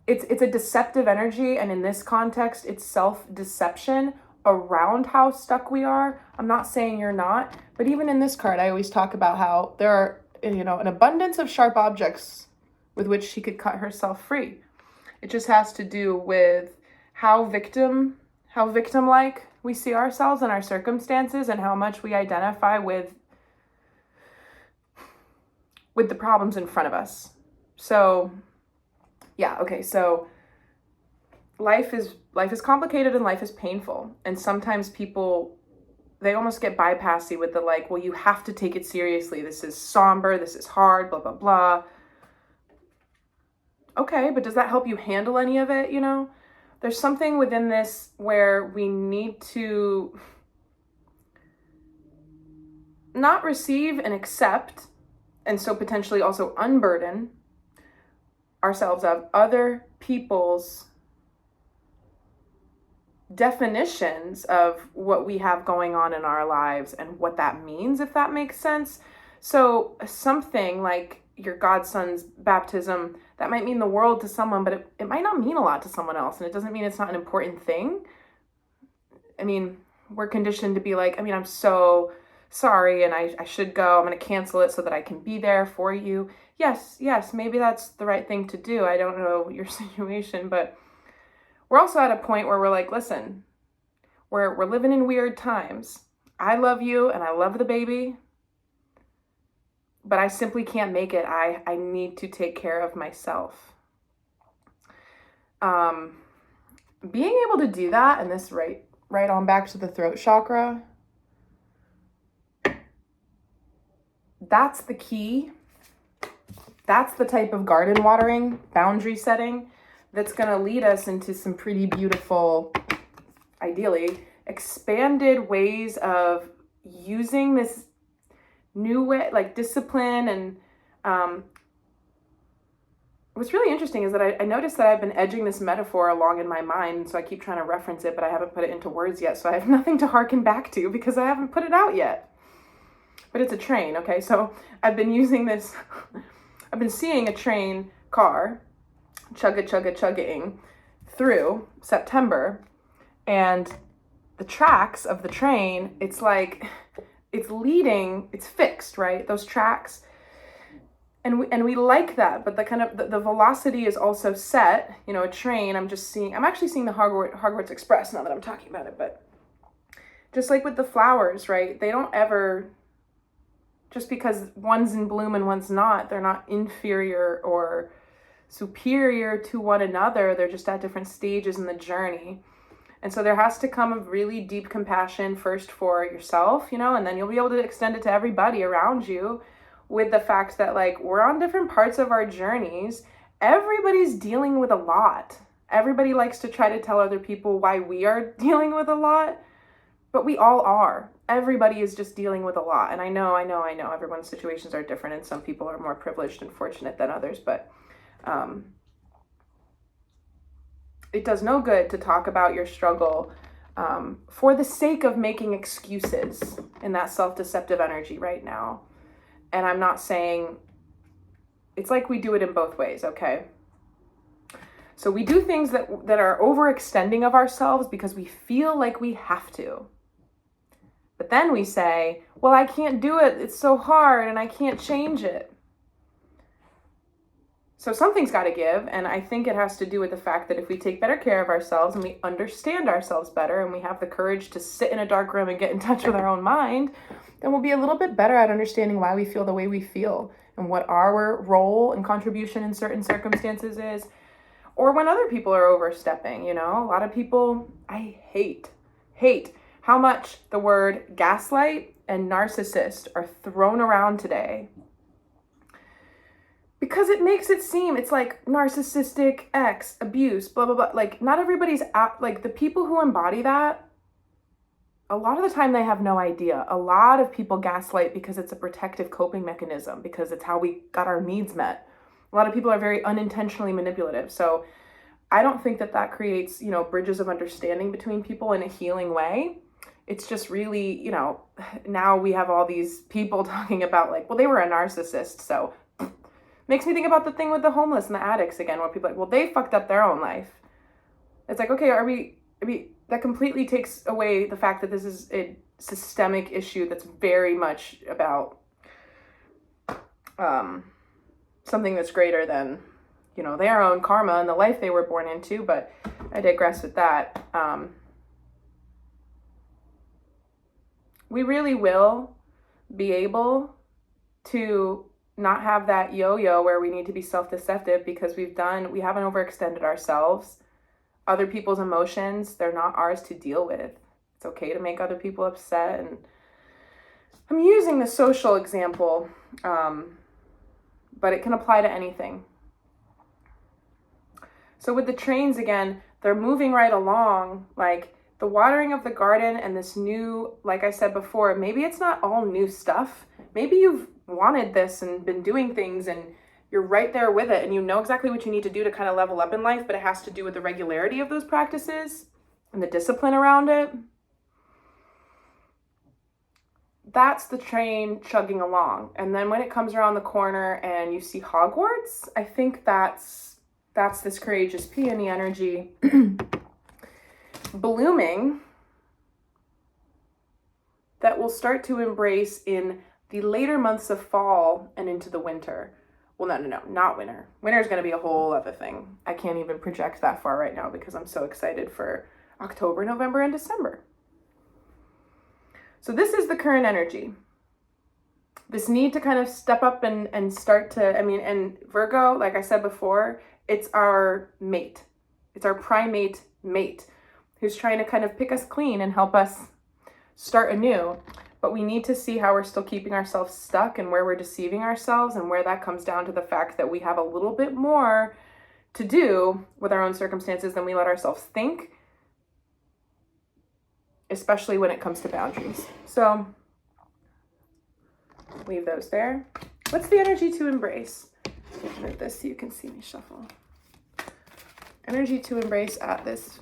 It's a deceptive energy, and in this context, it's self-deception around how stuck we are. I'm not saying you're not, but even in this card, I always talk about how there are, an abundance of sharp objects with which she could cut herself free. It just has to do with how victim-like we see ourselves and our circumstances and how much we identify with the problems in front of us. So, yeah, okay, so life is complicated and life is painful. And sometimes people, they almost get bypassy with the like, well, you have to take it seriously. This is somber, this is hard, blah, blah, blah. Okay, but does that help you handle any of it, There's something within this where we need to not receive and accept, and so potentially also unburden ourselves of other people's definitions of what we have going on in our lives and what that means, if that makes sense. So something like your godson's baptism, that might mean the world to someone, but it might not mean a lot to someone else. And it doesn't mean it's not an important thing. We're conditioned to be like, I'm so sorry and I should go. I'm going to cancel it so that I can be there for you. Yes, maybe that's the right thing to do. I don't know your situation, but we're also at a point where we're like, listen, we're living in weird times. I love you and I love the baby, but I simply can't make it. I need to take care of myself. Being able to do that, and this right on back to the throat chakra, that's the key. That's the type of garden watering, boundary setting that's going to lead us into some pretty beautiful, ideally, expanded ways of using this new way, like discipline. And what's really interesting is that I noticed that I've been edging this metaphor along in my mind, so I keep trying to reference it, but I haven't put it into words yet, so I have nothing to harken back to because I haven't put it out yet. But it's a train, okay? So I've been using this, I've been seeing a train car chugging through September, and the tracks of the train, it's like, it's fixed, right? Those tracks. And we like that, but the kind of the velocity is also set. You know, a train, I'm actually seeing the Hogwarts Express now that I'm talking about it, but just like with the flowers, right? They don't ever, just because one's in bloom and one's not, they're not inferior or superior to one another. They're just at different stages in the journey. And so there has to come a really deep compassion first for yourself, you know, and then you'll be able to extend it to everybody around you, with the fact that, like, we're on different parts of our journeys. Everybody's dealing with a lot. Everybody likes to try to tell other people why we are dealing with a lot, but we all are. Everybody is just dealing with a lot. And I know everyone's situations are different, and some people are more privileged and fortunate than others, but it does no good to talk about your struggle for the sake of making excuses in that self-deceptive energy right now. And I'm not saying, it's like we do it in both ways, okay? So we do things that are overextending of ourselves because we feel like we have to. But then we say, well, I can't do it. It's so hard and I can't change it. So something's got to give. And I think it has to do with the fact that if we take better care of ourselves and we understand ourselves better and we have the courage to sit in a dark room and get in touch with our own mind, then we'll be a little bit better at understanding why we feel the way we feel and what our role and contribution in certain circumstances is. Or when other people are overstepping, you know, a lot of people, I hate how much the word gaslight and narcissist are thrown around today. Because it makes it seem, it's like narcissistic X, abuse, blah, blah, blah. Like, not everybody's, like, the people who embody that, a lot of the time they have no idea. A lot of people gaslight because it's a protective coping mechanism, because it's how we got our needs met. A lot of people are very unintentionally manipulative. So I don't think that creates, you know, bridges of understanding between people in a healing way. It's just really, you know, now we have all these people talking about, like, well, they were a narcissist, so makes me think about the thing with the homeless and the addicts again, where people are like, well, they fucked up their own life. It's like, okay, that completely takes away the fact that this is a systemic issue that's very much about something that's greater than, you know, their own karma and the life they were born into. But I digress with that. We really will be able to not have that yo-yo where we need to be self-deceptive because we haven't overextended ourselves. Other people's emotions, they're not ours to deal with. It's okay to make other people upset. And I'm using the social example, but it can apply to anything. So with the trains, again, they're moving right along, like the watering of the garden and this new, like I said before, maybe it's not all new stuff. Maybe you've wanted this and been doing things and you're right there with it and you know exactly what you need to do to kind of level up in life, but it has to do with the regularity of those practices and the discipline around it. That's the train chugging along. And then when it comes around the corner and you see Hogwarts, I think that's this courageous peony energy blooming that will start to embrace in the later months of fall and into the winter. Well, no, not winter. Winter is going to be a whole other thing. I can't even project that far right now because I'm so excited for October, November, and December. So this is the current energy. This need to kind of step up and start to, and Virgo, like I said before, it's our mate. It's our primate mate who's trying to kind of pick us clean and help us start anew. But we need to see how we're still keeping ourselves stuck and where we're deceiving ourselves, and where that comes down to the fact that we have a little bit more to do with our own circumstances than we let ourselves think, especially when it comes to boundaries. So leave those there. What's the energy to embrace? Move this so you can see me shuffle. Energy to embrace at this.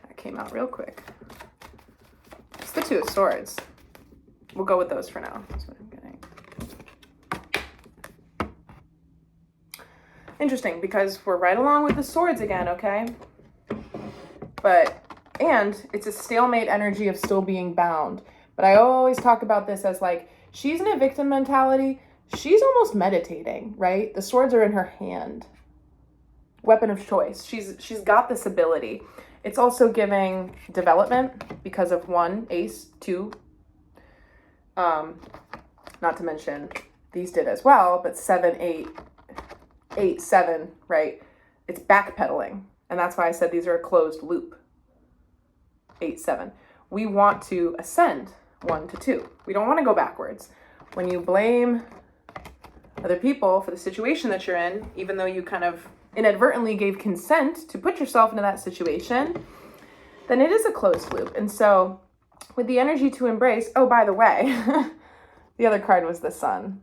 That came out real quick. It's the Two of Swords. We'll go with those for now. That's what I'm getting. Interesting, because we're right along with the swords again, okay? And it's a stalemate energy of still being bound. But I always talk about this as like, she's in a victim mentality she's almost meditating, right? The swords are in her hand. Weapon of choice. She's got this ability. It's also giving development because of 1, ace, 2. Not to mention these did as well, but 7, 8, 8, 7, right? It's backpedaling. And that's why I said these are a closed loop. 8, 7. We want to ascend 1 to 2. We don't want to go backwards. When you blame other people for the situation that you're in, even though you kind of inadvertently gave consent to put yourself into that situation, then it is a closed loop. And so with the energy to embrace, oh, by the way, the other card was the Sun.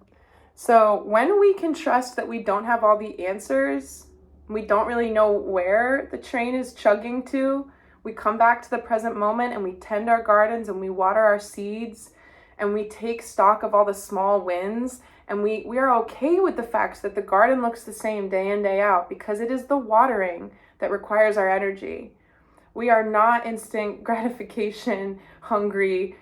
So when we can trust that we don't have all the answers, we don't really know where the train is chugging to, we come back to the present moment and we tend our gardens and we water our seeds and we take stock of all the small wins, and we are okay with the fact that the garden looks the same day in, day out, because it is the watering that requires our energy. We are not instant gratification, hungry,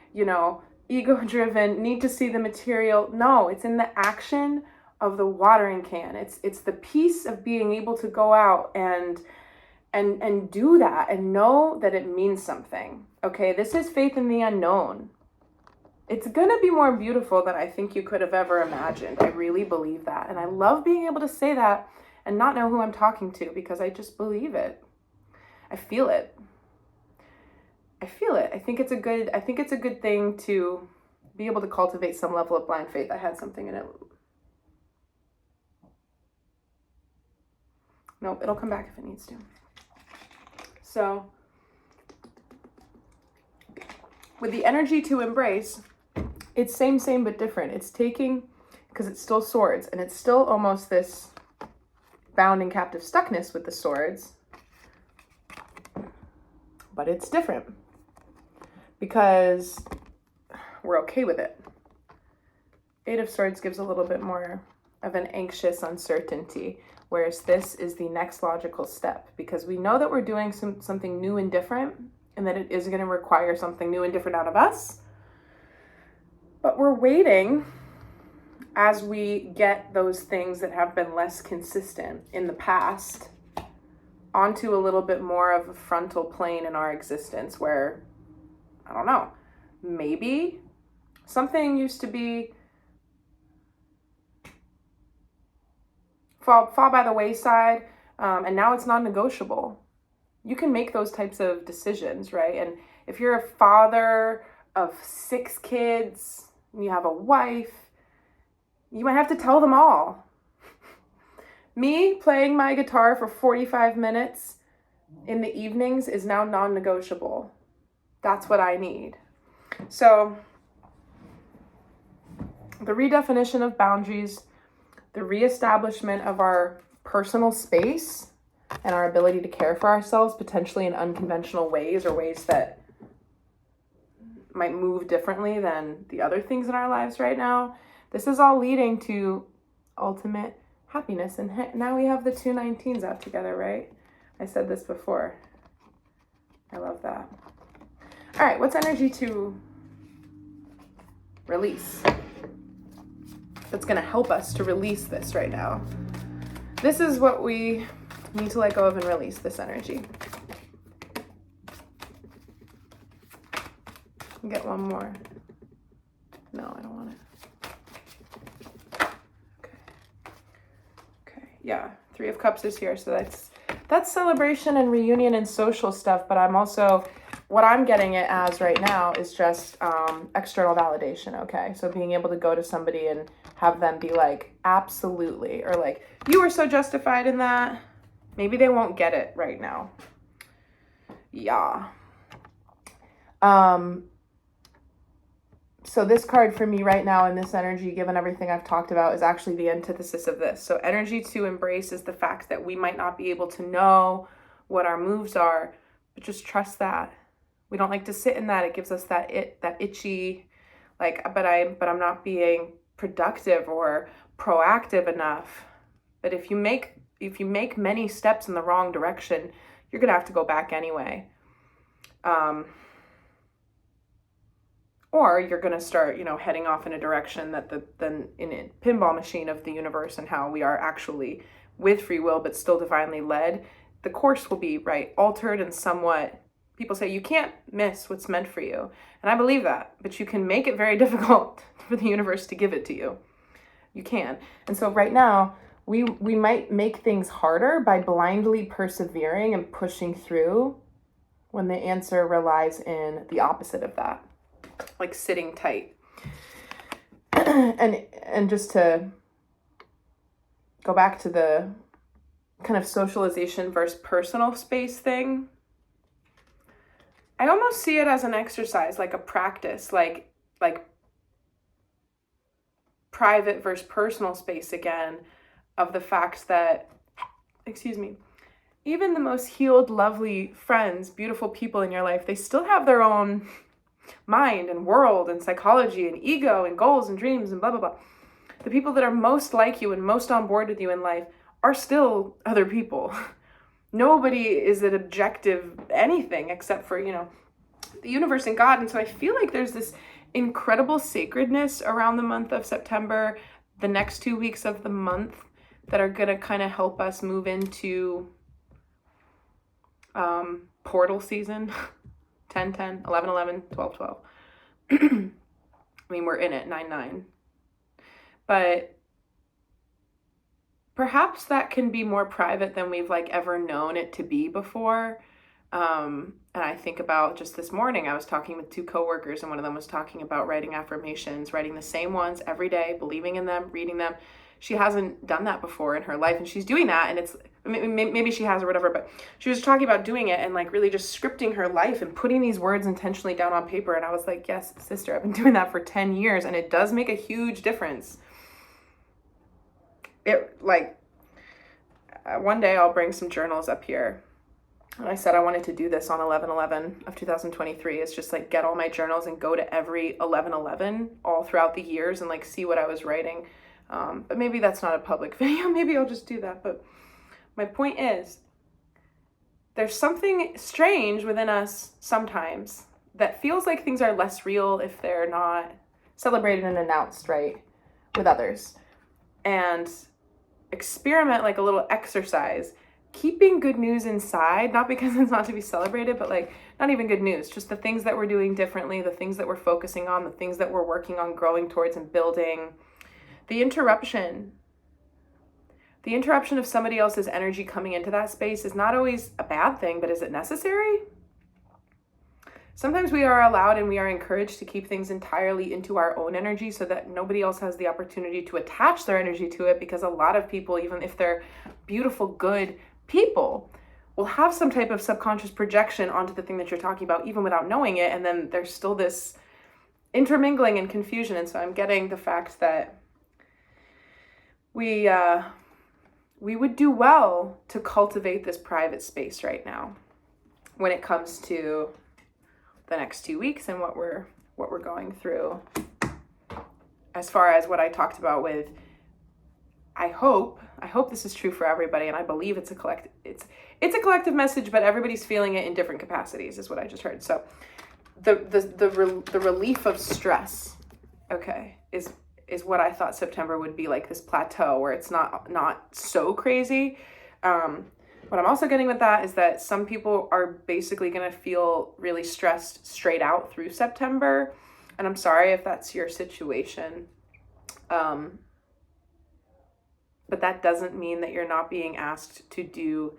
ego-driven, need to see the material. No, it's in the action of the watering can. It's the piece of being able to go out and do that and know that it means something. Okay, this is faith in the unknown. It's going to be more beautiful than I think you could have ever imagined. I really believe that. And I love being able to say that and not know who I'm talking to, because I just believe it. I feel it. I think it's a good thing to be able to cultivate some level of blind faith. I had something in it. Nope, it'll come back if it needs to. So with the energy to embrace, it's same but different. It's taking, because it's still swords, and it's still almost this bound and captive stuckness with the swords, but it's different because we're okay with it. 8 of Swords gives a little bit more of an anxious uncertainty, whereas this is the next logical step, because we know that we're doing something new and different, and that it is going to require something new and different out of us. But we're waiting as we get those things that have been less consistent in the past onto a little bit more of a frontal plane in our existence, where, I don't know, maybe something used to be fall by the wayside, and now it's non-negotiable. You can make those types of decisions, right? And if you're a father of 6 kids, and you have a wife, you might have to tell them all. Me playing my guitar for 45 minutes in the evenings is now non-negotiable. That's what I need. So the redefinition of boundaries, the reestablishment of our personal space and our ability to care for ourselves, potentially in unconventional ways, or ways that might move differently than the other things in our lives right now. This is all leading to ultimate happiness. And now we have the 2 19s out together, right? I said this before. I love that. All right, what's energy to release? That's going to help us to release this right now. This is what we need to let go of and release, this energy. Get one more. No, I don't want it. Okay. Yeah, 3 of Cups is here. So that's celebration and reunion and social stuff. But I'm also, what I'm getting it as right now is just external validation. Okay. So being able to go to somebody and have them be like, absolutely. Or like, you were so justified in that. Maybe they won't get it right now. Yeah. So this card for me right now in this energy, given everything I've talked about, is actually the antithesis of this. So energy to embrace is the fact that we might not be able to know what our moves are, but just trust that. We don't like to sit in that. It gives us that itchy, like, but I'm not being productive or proactive enough. But if you make many steps in the wrong direction, you're gonna have to go back anyway. or you're going to start, heading off in a direction that then in a pinball machine of the universe and how we are actually with free will, but still divinely led, the course will be, right, altered and somewhat, people say you can't miss what's meant for you. And I believe that, but you can make it very difficult for the universe to give it to you. You can. And so right now, we might make things harder by blindly persevering and pushing through when the answer relies in the opposite of that, like sitting tight. And just to go back to the kind of socialization versus personal space thing, I almost see it as an exercise, like a practice, like private versus personal space again, of the fact that, even the most healed, lovely friends, beautiful people in your life, they still have their own mind and world and psychology and ego and goals and dreams and blah, blah, blah. The people that are most like you and most on board with you in life are still other people. Nobody is an objective anything except for, the universe and God. And so I feel like there's this incredible sacredness around the month of September, the next 2 weeks of the month, that are going to kind of help us move into portal season. 10-10, 11-11, 12-12. I mean, we're in it, 9-9. But perhaps that can be more private than we've ever known it to be before. And I think about just this morning, I was talking with 2 coworkers, and one of them was talking about writing affirmations, writing the same ones every day, believing in them, reading them. She hasn't done that before in her life, and she's doing that, and it's, maybe she has or whatever, but she was talking about doing it and really just scripting her life and putting these words intentionally down on paper. And I was like, yes, sister, I've been doing that for 10 years, and it does make a huge difference. One day I'll bring some journals up here. And I said I wanted to do this on 11/11 of 2023. It's just get all my journals and go to every 11/11 all throughout the years and see what I was writing. But maybe that's not a public video. Maybe I'll just do that. But my point is, there's something strange within us sometimes that feels like things are less real if they're not celebrated and announced, right, with others. And experiment a little exercise, keeping good news inside, not because it's not to be celebrated, but not even good news, just the things that we're doing differently, the things that we're focusing on, the things that we're working on growing towards and building. The interruption of somebody else's energy coming into that space is not always a bad thing, but is it necessary? Sometimes we are allowed and we are encouraged to keep things entirely into our own energy so that nobody else has the opportunity to attach their energy to it, because a lot of people, even if they're beautiful, good people, will have some type of subconscious projection onto the thing that you're talking about, even without knowing it. And then there's still this intermingling and confusion. And so I'm getting the fact that we would do well to cultivate this private space right now when it comes to the next 2 weeks and what we're going through. As far as what I talked about with, I hope this is true for everybody, and I believe it's a collective message, but everybody's feeling it in different capacities, is what I just heard. So the relief of stress, okay, is what I thought September would be, this plateau where it's not so crazy. What I'm also getting with that is that some people are basically going to feel really stressed straight out through September. And I'm sorry if that's your situation. But that doesn't mean that you're not being asked to do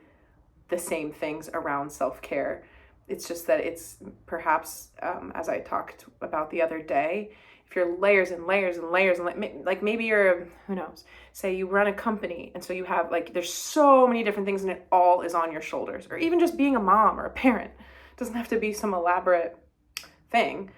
the same things around self-care. It's just that it's perhaps, as I talked about the other day, if you're layers and layers and layers, and maybe you're, who knows, say you run a company, and so you have there's so many different things and it all is on your shoulders. Or even just being a mom or a parent. It doesn't have to be some elaborate thing.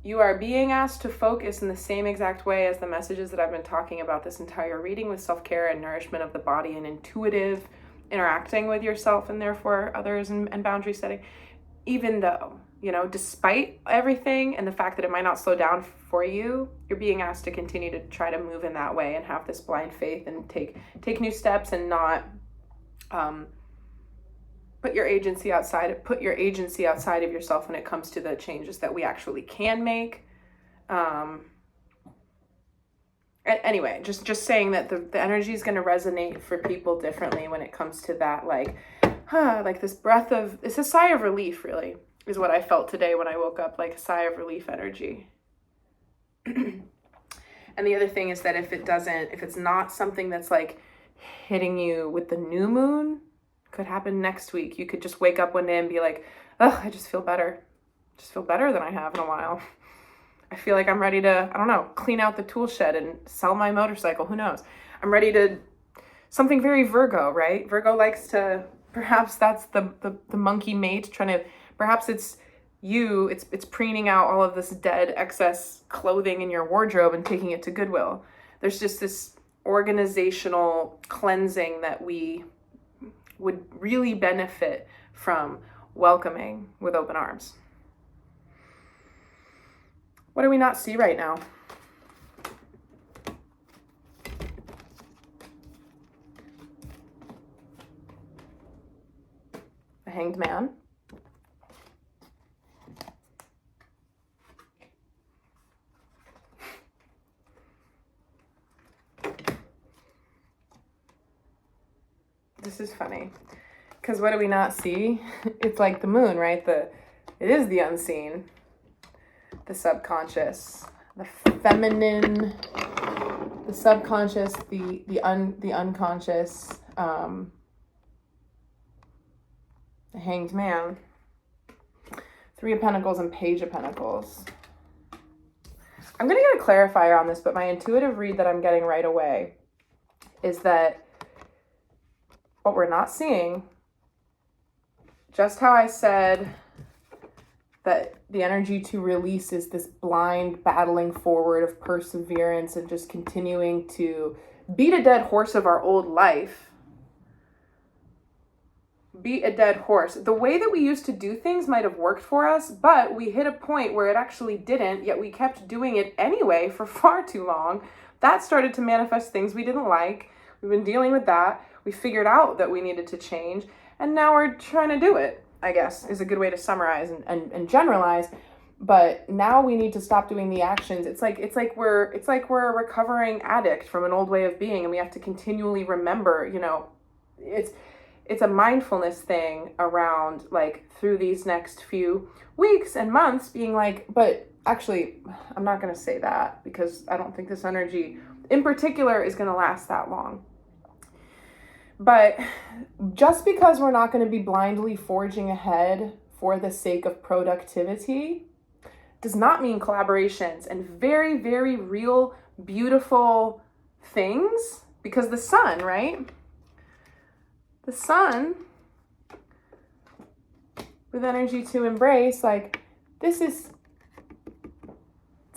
You are being asked to focus in the same exact way as the messages that I've been talking about this entire reading, with self-care and nourishment of the body and intuitive interacting with yourself and therefore others, and boundary setting. Even though, despite everything and the fact that it might not slow down for you, you're being asked to continue to try to move in that way and have this blind faith and take new steps and not put your agency outside of yourself when it comes to the changes that we actually can make. Anyway, just saying that the energy is going to resonate for people differently when it comes to that, like this breath of, it's a sigh of relief, really, is what I felt today when I woke up, like a sigh of relief energy. And the other thing is that if it's not something that's like hitting you with the new moon, could happen next week. You could just wake up one day and be like, oh, I just feel better. Just feel better than I have in a while. I feel like I'm ready to, I don't know, clean out the tool shed and sell my motorcycle. Who knows? I'm ready to, something very Virgo, right? Virgo likes to, perhaps that's the monkey mate trying to, perhaps it's you, it's preening out all of this dead excess clothing in your wardrobe and taking it to Goodwill. There's just this organizational cleansing that we would really benefit from welcoming with open arms. What do we not see right now? The Hanged Man. This is funny, because what do we not see? It's like the moon, right? It is the unseen, the subconscious, the feminine, the subconscious, the unconscious, the Hanged Man, Three of Pentacles and Page of Pentacles. I'm gonna get a clarifier on this, but my intuitive read that I'm getting right away is that what we're not seeing, just how I said that the energy to release is this blind battling forward of perseverance and just continuing to beat a dead horse of our old life. Beat a dead horse. The way that we used to do things might have worked for us, but we hit a point where it actually didn't, yet we kept doing it anyway for far too long. That started to manifest things we didn't like. We've been dealing with that. We figured out that we needed to change, and now we're trying to do it, I guess, is a good way to summarize and generalize. But now we need to stop doing the actions. It's like we're a recovering addict from an old way of being, and we have to continually remember, it's a mindfulness thing around, like, through these next few weeks and months being like, but actually, I'm not going to say that, because I don't think this energy in particular is going to last that long. But just because we're not going to be blindly forging ahead for the sake of productivity does not mean collaborations and very, very real, beautiful things, because the sun, right? The sun, with energy to embrace, like, it's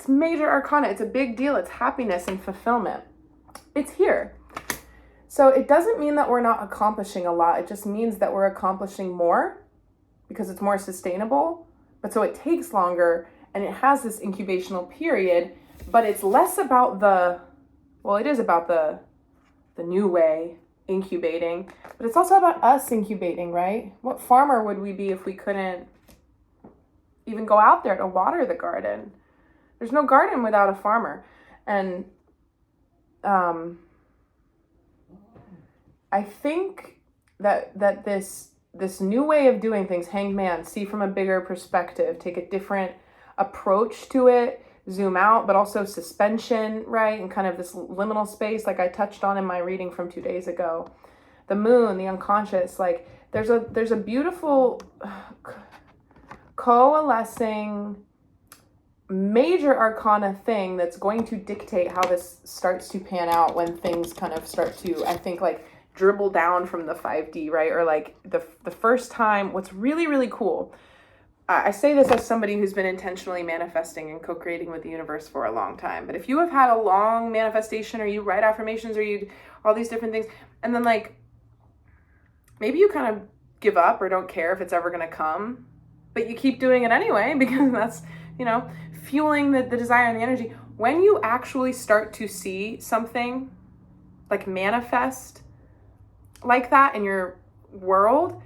major arcana. It's a big deal. It's happiness and fulfillment. It's here. So it doesn't mean that we're not accomplishing a lot. It just means that we're accomplishing more because it's more sustainable. But so it takes longer and it has this incubational period, but it's less about it is about the new way incubating, but it's also about us incubating, right? What farmer would we be if we couldn't even go out there to water the garden? There's no garden without a farmer. And I think that this new way of doing things, Hanged Man, see from a bigger perspective, take a different approach to it, zoom out, but also suspension, right? And kind of this liminal space, like I touched on in my reading from 2 days ago. The moon, the unconscious, like there's a beautiful coalescing major arcana thing that's going to dictate how this starts to pan out when things kind of start to, I think, like, dribble down from the 5D, right? Or like the first time, what's really, really cool. I say this as somebody who's been intentionally manifesting and co-creating with the universe for a long time. But if you have had a long manifestation, or you write affirmations, or you all these different things, and then, like, maybe you kind of give up or don't care if it's ever going to come, but you keep doing it anyway because that's, fueling the desire and the energy. When you actually start to see something like manifest like that in your world,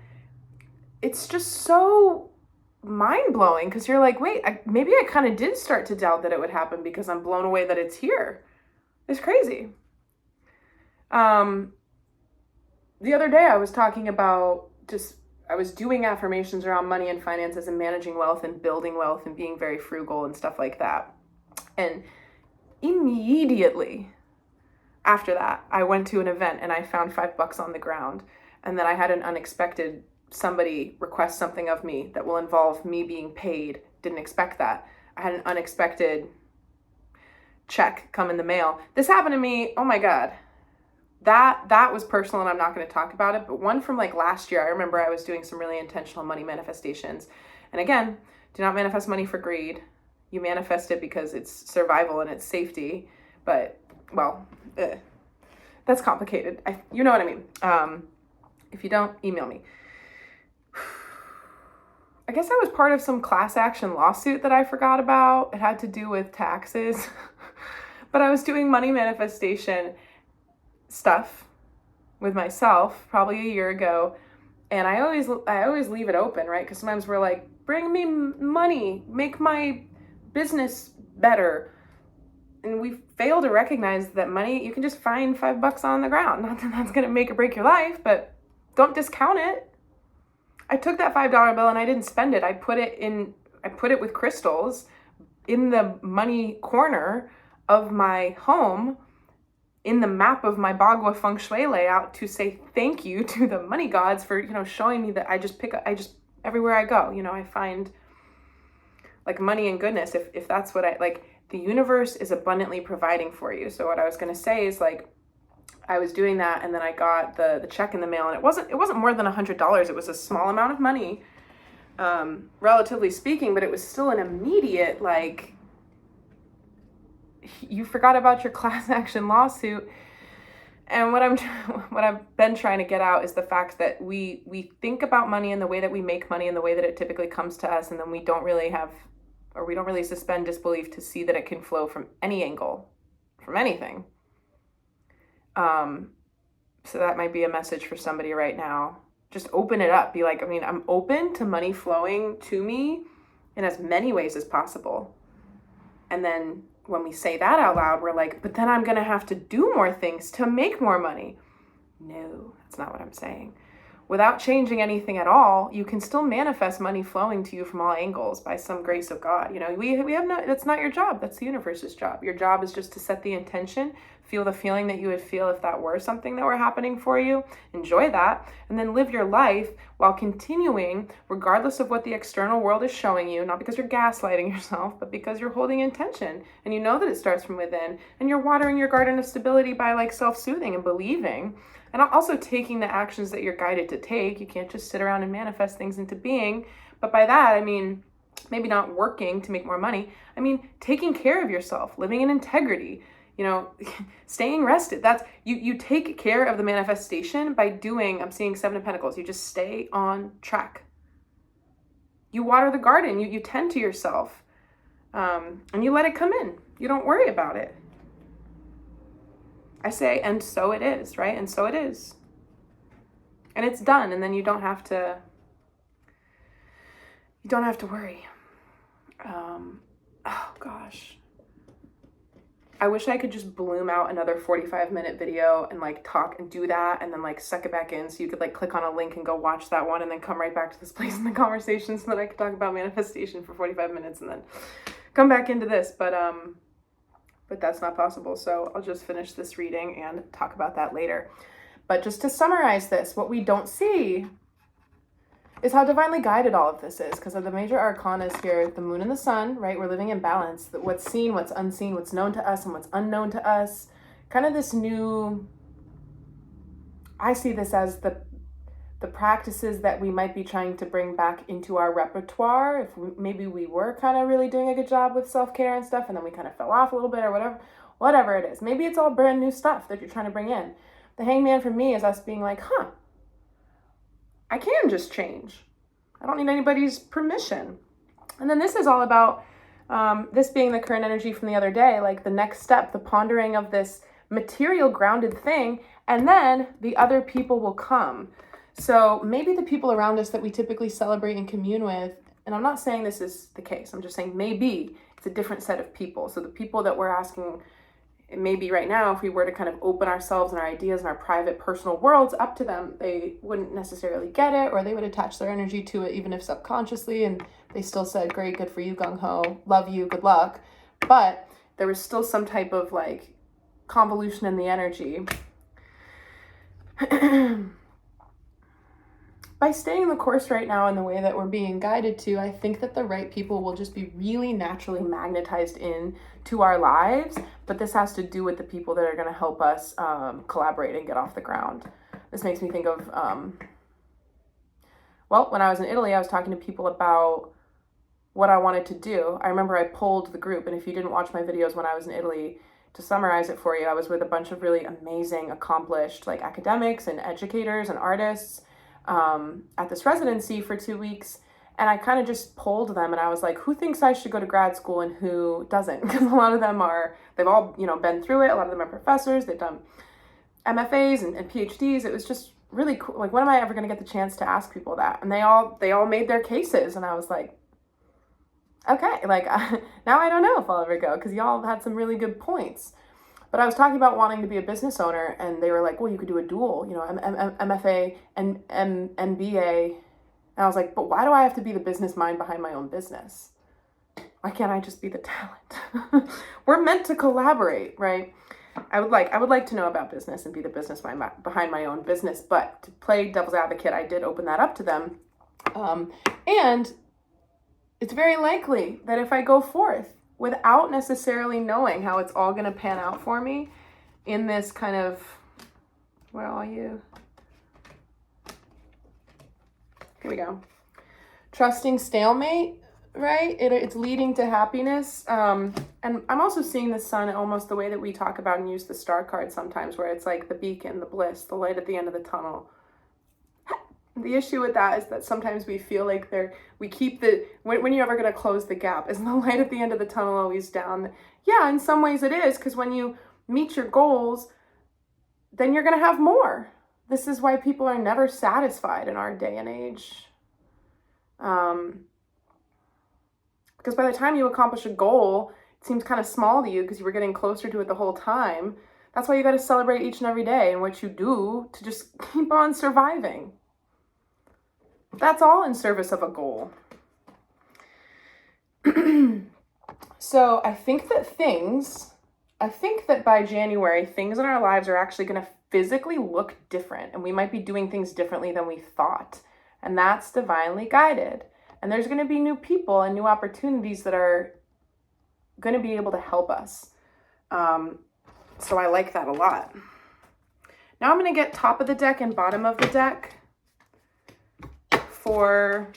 it's just so mind-blowing, because you're like, wait, maybe I kind of did start to doubt that it would happen because I'm blown away that it's here. It's crazy. The other day I was talking about I was doing affirmations around money and finances and managing wealth and building wealth and being very frugal and stuff like that. And immediately after that, I went to an event and I found $5 on the ground. And then I had an unexpected somebody request something of me that will involve me being paid. Didn't expect that. I had an unexpected check come in the mail. This happened to me, oh my God. That was personal, and I'm not going to talk about it, but one from like last year, I remember I was doing some really intentional money manifestations. And again, do not manifest money for greed. You manifest it because it's survival and it's safety. But, well, that's complicated. You know what I mean. If you don't, email me. I guess I was part of some class action lawsuit that I forgot about. It had to do with taxes. But I was doing money manifestation stuff with myself probably a year ago, and I always leave it open, right? Because sometimes we're like, bring me money, make my business better, and we fail to recognize that money, you can just find $5 on the ground. Not that that's gonna make or break your life, but don't discount it. I took that $5 bill and I didn't spend it. I put it with crystals in the money corner of my home, in the map of my Bagua feng shui layout, to say thank you to the money gods for, showing me that I just everywhere I go, I find like money and goodness. If that's what the universe is abundantly providing for you. So what I was going to say is, like, I was doing that, and then I got the check in the mail, and it wasn't more than $100. It was a small amount of money, relatively speaking, but it was still an immediate, like, you forgot about your class action lawsuit. And what I've been trying to get out is the fact that we think about money and the way that we make money and the way that it typically comes to us, and then we don't really suspend disbelief to see that it can flow from any angle, from anything. So that might be a message for somebody right now. Just open it up. Be like, I'm open to money flowing to me in as many ways as possible. And then when we say that out loud, we're like, but then I'm going to have to do more things to make more money. No, that's not what I'm saying. Without changing anything at all, you can still manifest money flowing to you from all angles by some grace of God. That's not your job. That's the universe's job. Your job is just to set the intention, feel the feeling that you would feel if that were something that were happening for you. Enjoy that, and then live your life while continuing, regardless of what the external world is showing you, not because you're gaslighting yourself, but because you're holding intention, and you know that it starts from within, and you're watering your garden of stability by, like, self-soothing and believing, and also taking the actions that you're guided to take. You can't just sit around and manifest things into being. But by that, I mean, maybe not working to make more money. I mean, taking care of yourself, living in integrity, staying rested. That's, you take care of the manifestation by doing, I'm seeing 7 of Pentacles. You just stay on track. You water the garden, you tend to yourself, and you let it come in. You don't worry about it. I say, and so it is, right? And so it is. And it's done, and then you don't have to worry. Oh gosh. I wish I could just bloom out another 45-minute video and, like, talk and do that, and then, like, suck it back in so you could, like, click on a link and go watch that one and then come right back to this place in the conversation so that I could talk about manifestation for 45 minutes and then come back into this. But that's not possible. So I'll just finish this reading and talk about that later. But just to summarize this, what we don't see is how divinely guided all of this is, because of the major arcanas here, the moon and the sun, right? We're living in balance. What's seen, what's unseen, what's known to us and what's unknown to us. Kind of this new, I see this as the practices that we might be trying to bring back into our repertoire. If maybe we were kind of really doing a good job with self-care and stuff, and then we kind of fell off a little bit or whatever it is. Maybe it's all brand new stuff that you're trying to bring in. The hangman for me is us being like, I can just change. I don't need anybody's permission. And then this is all about this being the current energy from the other day, like the next step, the pondering of this material grounded thing, and then the other people will come. So maybe the people around us that we typically celebrate and commune with, and I'm not saying this is the case, I'm just saying maybe it's a different set of people. So the people that we're asking, maybe right now, if we were to kind of open ourselves and our ideas and our private personal worlds up to them, they wouldn't necessarily get it, or they would attach their energy to it, even if subconsciously, and they still said, great, good for you, gung-ho, love you, good luck. But there was still some type of like convolution in the energy. By staying the course right now in the way that we're being guided to, I think that the right people will just be really naturally magnetized in to our lives. But this has to do with the people that are going to help us collaborate and get off the ground. This makes me think of, well, when I was in Italy, I was talking to people about what I wanted to do. I remember I polled the group, and if you didn't watch my videos when I was in Italy, to summarize it for you, I was with a bunch of really amazing, accomplished like academics and educators and artists at this residency for 2 weeks. And I kind of just polled them, and I was like, who thinks I should go to grad school and who doesn't? Because a lot of them they've all, been through it. A lot of them are professors. They've done MFAs and PhDs. It was just really cool. Like, when am I ever going to get the chance to ask people that? And they all made their cases. And I was like, okay, like now I don't know if I'll ever go, because y'all had some really good points. But I was talking about wanting to be a business owner, and they were like, well, you could do a dual, MFA and MBA. And I was like, but why do I have to be the business mind behind my own business? Why can't I just be the talent? We're meant to collaborate, right? I would like to know about business and be the business mind behind my own business. But to play devil's advocate, I did open that up to them. And it's very likely that if I go forth without necessarily knowing how it's all going to pan out for me in this kind of, where are you? Here we go. Trusting stalemate, right? It's leading to happiness. And I'm also seeing the sun almost the way that we talk about and use the star card sometimes, where it's like the beacon, the bliss, the light at the end of the tunnel. The issue with that is that sometimes we feel like when you're ever going to close the gap, is the light at the end of the tunnel always down? Yeah, in some ways it is, because when you meet your goals, then you're going to have more. This is why people are never satisfied in our day and age. Because by the time you accomplish a goal, it seems kind of small to you because you were getting closer to it the whole time. That's why you got to celebrate each and every day and what you do to just keep on surviving. That's all in service of a goal. So I think that by January, things in our lives are actually going to physically look different, and we might be doing things differently than we thought. And that's divinely guided. And there's going to be new people and new opportunities that are going to be able to help us. So I like that a lot. Now I'm going to get top of the deck and bottom of the deck for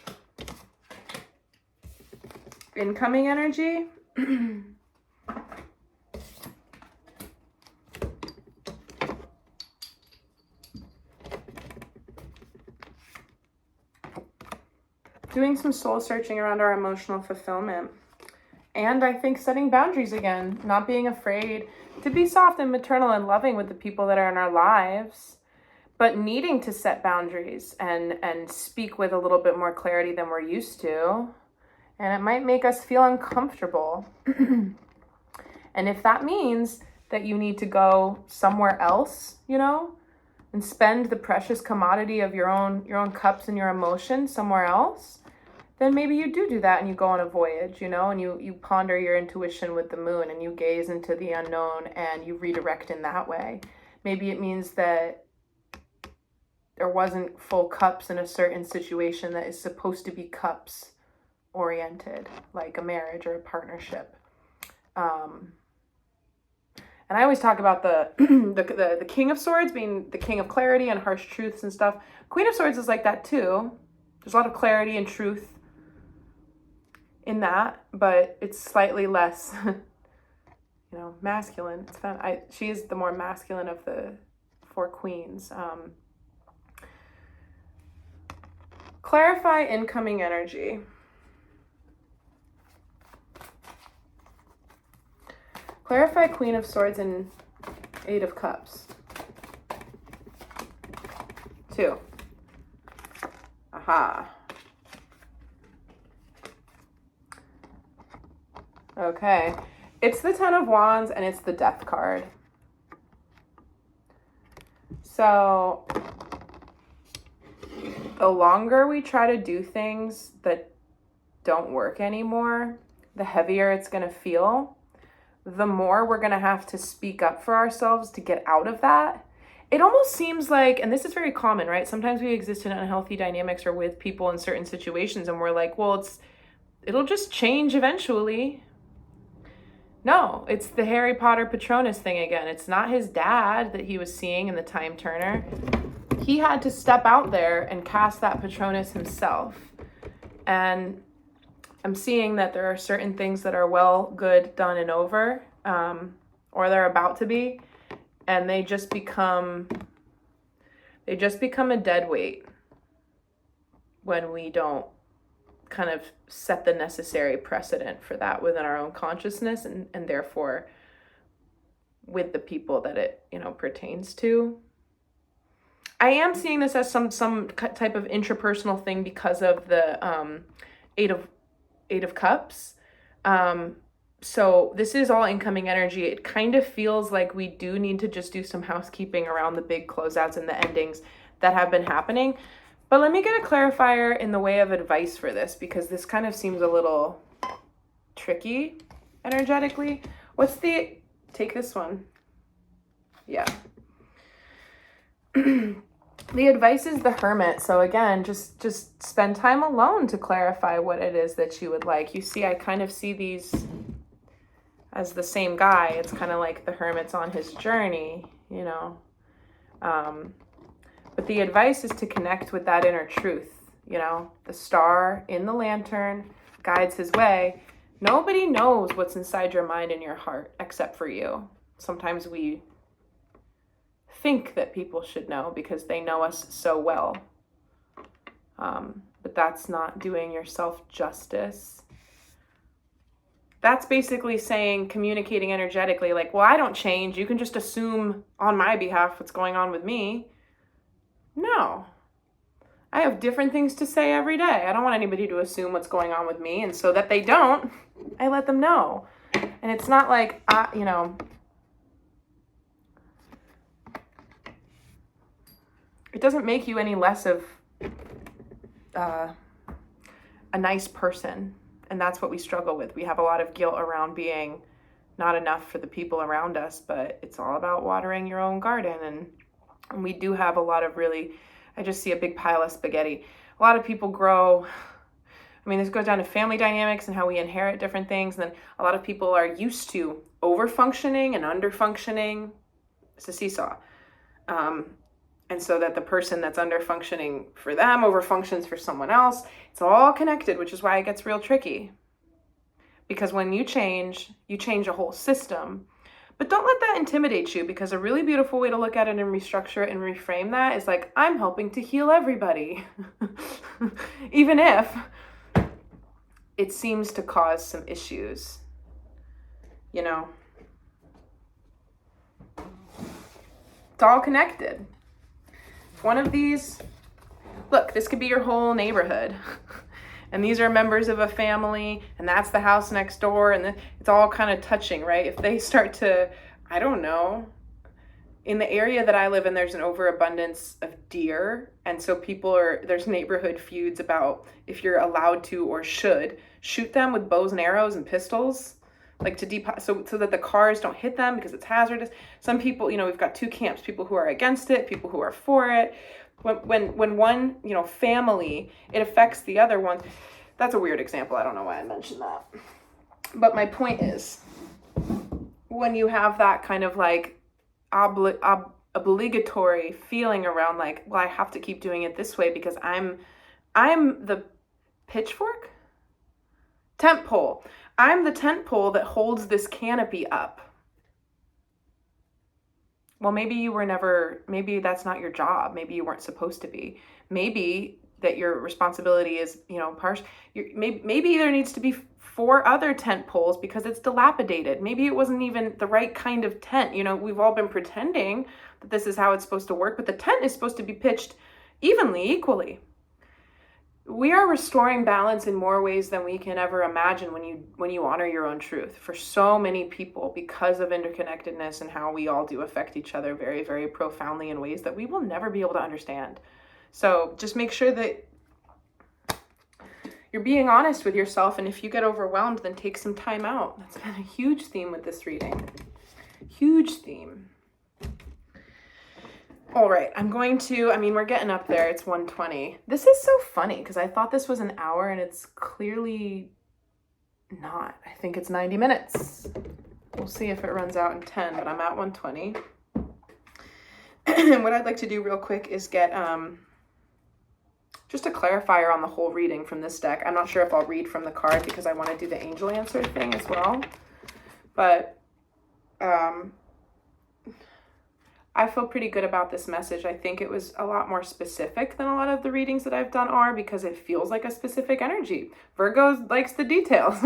incoming energy. Doing some soul searching around our emotional fulfillment. And I think setting boundaries again, not being afraid to be soft and maternal and loving with the people that are in our lives, but needing to set boundaries and speak with a little bit more clarity than we're used to. And it might make us feel uncomfortable. And if that means that you need to go somewhere else, and spend the precious commodity of your own cups and your emotions somewhere else, then maybe you do that and you go on a voyage, and you ponder your intuition with the moon and you gaze into the unknown and you redirect in that way. Maybe it means that there wasn't full cups in a certain situation that is supposed to be cups oriented, like a marriage or a partnership. And I always talk about the King of Swords being the king of clarity and harsh truths and stuff. Queen of Swords is like that too. There's a lot of clarity and truth in that, but it's slightly less, masculine. She is the more masculine of the four queens. Clarify incoming energy. Clarify Queen of Swords and Eight of Cups. 2. Aha. Okay. It's the Ten of Wands and it's the Death card. So the longer we try to do things that don't work anymore, the heavier it's going to feel. The more we're going to have to speak up for ourselves to get out of that. It almost seems like, and this is very common, right? Sometimes we exist in unhealthy dynamics or with people in certain situations and we're like, well, it'll just change eventually. No, it's the Harry Potter Patronus thing again. It's not his dad that he was seeing in the Time Turner. He had to step out there and cast that Patronus himself. And I'm seeing that there are certain things that are well, good, done, and over, or they're about to be, and they just become a dead weight when we don't kind of set the necessary precedent for that within our own consciousness and therefore with the people that it, pertains to. I am seeing this as some type of intrapersonal thing because of the Eight of Cups. So this is all incoming energy. It kind of feels like we do need to just do some housekeeping around the big closeouts and the endings that have been happening. But let me get a clarifier in the way of advice for this, because this kind of seems a little tricky energetically. Take this one. Yeah. The advice is the Hermit. So again, just spend time alone to clarify what it is that you would like. You see, I kind of see these as the same guy. It's kind of like the Hermit's on his journey, But the advice is to connect with that inner truth, The star in the lantern guides his way. Nobody knows what's inside your mind and your heart except for you. Sometimes we think that people should know because they know us so well. But that's not doing yourself justice. That's basically saying, communicating energetically, like, well, I don't change. You can just assume on my behalf what's going on with me. No. I have different things to say every day. I don't want anybody to assume what's going on with me. And so that they don't, I let them know. And it's not like, it doesn't make you any less of a nice person. And that's what we struggle with. We have a lot of guilt around being not enough for the people around us, but it's all about watering your own garden. And we do have a lot of I just see a big pile of spaghetti. A lot of people grow, this goes down to family dynamics and how we inherit different things. And then a lot of people are used to over-functioning and under-functioning. It's a seesaw. And so that the person that's under-functioning for them over-functions for someone else. It's all connected, which is why it gets real tricky. Because when you change a whole system. But don't let that intimidate you, because a really beautiful way to look at it and restructure it and reframe that is like, I'm helping to heal everybody. Even if it seems to cause some issues, It's all connected. If one of these, look, this could be your whole neighborhood. And these are members of a family, and that's the house next door, and it's all kind of touching, right? If they start to, I don't know, in the area that I live in, there's an overabundance of deer, and so there's neighborhood feuds about if you're allowed to or should shoot them with bows and arrows and pistols, like so that the cars don't hit them because it's hazardous. Some people, we've got two camps: people who are against it, people who are for it. When one, family, it affects the other one. That's a weird example. I don't know why I mentioned that. But my point is, when you have that kind of like obligatory feeling around like, well, I have to keep doing it this way because I'm the pitchfork? Tent pole. I'm the tent pole that holds this canopy up. Well, maybe maybe that's not your job. Maybe you weren't supposed to be. Maybe that your responsibility is, partial. Maybe there needs to be 4 other tent poles because it's dilapidated. Maybe it wasn't even the right kind of tent. We've all been pretending that this is how it's supposed to work, but the tent is supposed to be pitched evenly, equally. we are restoring balance in more ways than we can ever imagine when you honor your own truth. For so many people, because of interconnectedness and how we all do affect each other very, very profoundly in ways that we will never be able to understand. So just make sure that you're being honest with yourself, and if you get overwhelmed, then take some time out. That's been a huge theme with this reading. Huge theme. All right, we're getting up there. It's 1:20. This is so funny because I thought this was an hour and it's clearly not. I think it's 90 minutes. We'll see if it runs out in 10, but I'm at 1:20. And what I'd like to do real quick is get just a clarifier on the whole reading from this deck. I'm not sure if I'll read from the card because I want to do the angel answer thing as well. But I feel pretty good about this message. I think it was a lot more specific than a lot of the readings that I've done are, because it feels like a specific energy. Virgo likes the details.